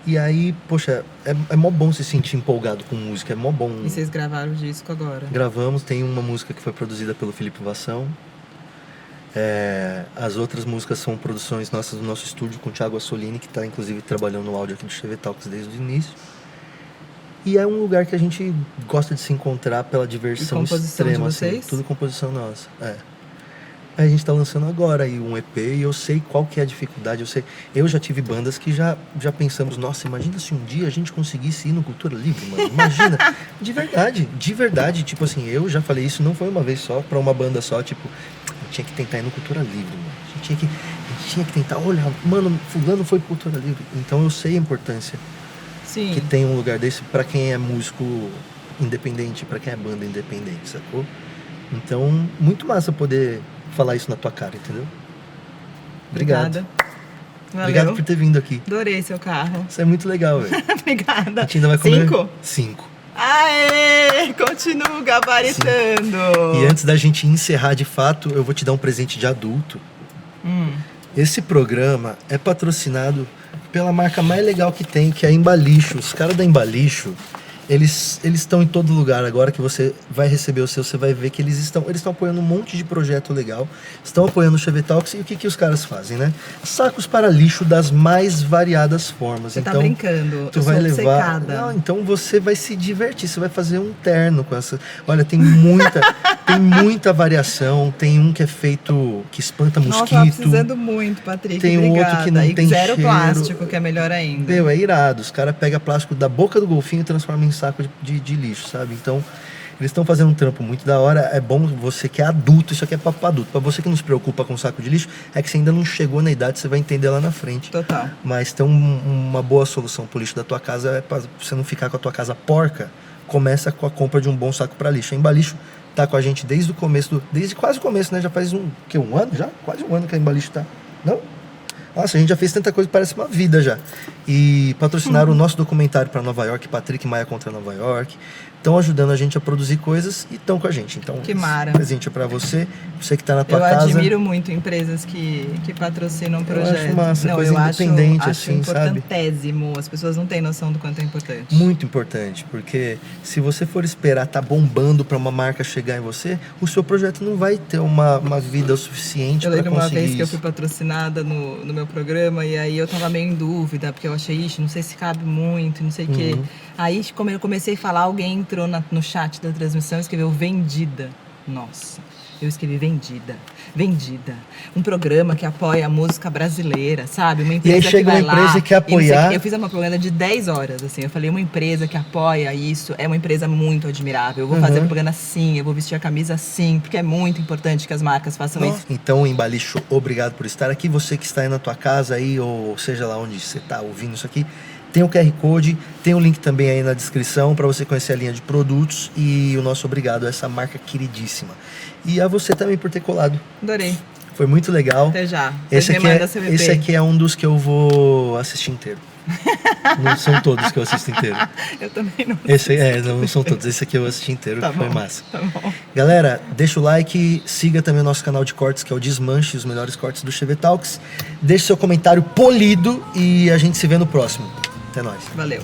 E aí, poxa, é mó bom se sentir empolgado com música, é mó bom. E vocês gravaram o disco agora? Gravamos, tem uma música que foi produzida pelo Felipe Vassão. As outras músicas são produções nossas do nosso estúdio com o Thiago Assolini, que está inclusive trabalhando no áudio aqui do CV Talks desde o início. E é um lugar que a gente gosta de se encontrar pela diversão extrema. De vocês? Assim, tudo composição nossa. A gente está lançando agora aí um EP e eu sei qual que é a dificuldade. Eu já tive bandas que já pensamos, nossa, imagina se um dia a gente conseguisse ir no Cultura Livre, mano. Imagina. De verdade. Tipo assim, eu já falei isso, não foi uma vez só, pra uma banda só, tipo, tinha que tentar ir no Cultura Livre, mano. A gente tinha que tentar, olha, mano, fulano foi pro Cultura Livre. Então eu sei a importância Sim. que tem um lugar desse pra quem é músico independente, pra quem é banda independente, sacou? Então, muito massa poder falar isso na tua cara, entendeu? Obrigado. Valeu. Obrigado por ter vindo aqui. Adorei seu carro. Isso é muito legal, velho. Obrigada. A gente ainda vai comer... 5? 5. Aê! Continuo gabaritando. E antes da gente encerrar de fato, eu vou te dar um presente de adulto. Esse programa é patrocinado pela marca mais legal que tem, que é a Embalixo. Os caras da Embalixo, eles estão em todo lugar. Agora que você vai receber o seu, você vai ver que eles estão apoiando um monte de projeto legal, estão apoiando o CV Talks. E o que os caras fazem, né? Sacos para lixo das mais variadas formas. Você então, tá brincando, tu eu vai sou levar. obcecada. Não, então você vai se divertir, você vai fazer um terno com essa. Olha, tem muita variação. Tem um que é feito que espanta mosquito. Nossa, tava precisando muito, Patrick. Tem um outro que não e tem zero cheiro. plástico, que é melhor ainda. Meu, é irado. Os caras pegam plástico da boca do golfinho e transformam em saco de lixo, sabe? Então, eles estão fazendo um trampo muito da hora. É bom você que é adulto, isso aqui é papo adulto. Pra você que não se preocupa com saco de lixo, é que você ainda não chegou na idade, você vai entender lá na frente. Total. Mas tem uma boa solução pro lixo da tua casa, é pra você não ficar com a tua casa porca. Começa com a compra de um bom saco para lixo. A Embalixo tá com a gente desde o começo, desde quase o começo, né? Já faz um ano já? Quase um ano que a Embalixo tá. Não? Nossa, a gente já fez tanta coisa, parece uma vida já. E patrocinaram o nosso documentário para Nova York, Patrick Maia contra Nova York. Estão ajudando a gente a produzir coisas e estão com a gente. Então, que mara. Presente é para você que tá na tua casa. Eu admiro muito empresas que patrocinam projetos. Eu acho massa, não, coisa independente, assim, sabe? Importantésimo. As pessoas não têm noção do quanto é importante. Muito importante, porque se você for esperar tá bombando para uma marca chegar em você, o seu projeto não vai ter uma vida o suficiente para conseguir. Eu lembro uma vez que eu fui patrocinada no meu programa e aí eu tava meio em dúvida, porque eu achei, não sei se cabe muito, não sei o quê. Aí, como eu comecei a falar, alguém entrou no chat da transmissão e escreveu vendida. Nossa, eu escrevi vendida. Um programa que apoia a música brasileira, sabe? Uma empresa e aí chega que vai uma empresa lá, que apoiar. Eu fiz uma propaganda de 10 horas, assim. Eu falei, uma empresa que apoia isso é uma empresa muito admirável. Eu vou fazer propaganda assim, eu vou vestir a camisa assim, porque é muito importante que as marcas façam isso. Então, Embalixo, obrigado por estar aqui. Você que está aí na tua casa aí, ou seja lá onde você está ouvindo isso aqui, tem o QR Code, tem o link também aí na descrição para você conhecer a linha de produtos e o nosso obrigado a essa marca queridíssima. E a você também por ter colado. Adorei. Foi muito legal. Até já. Esse aqui é um dos que eu vou assistir inteiro. Não são todos que eu assisto inteiro. Eu também não. Não são todos. Esse aqui eu assisti inteiro, tá foi bom, massa. Tá bom. Galera, deixa o like, siga também o nosso canal de cortes, que é o Desmanche, os melhores cortes do CV Talks. Deixe seu comentário polido e a gente se vê no próximo. Até nóis. Valeu.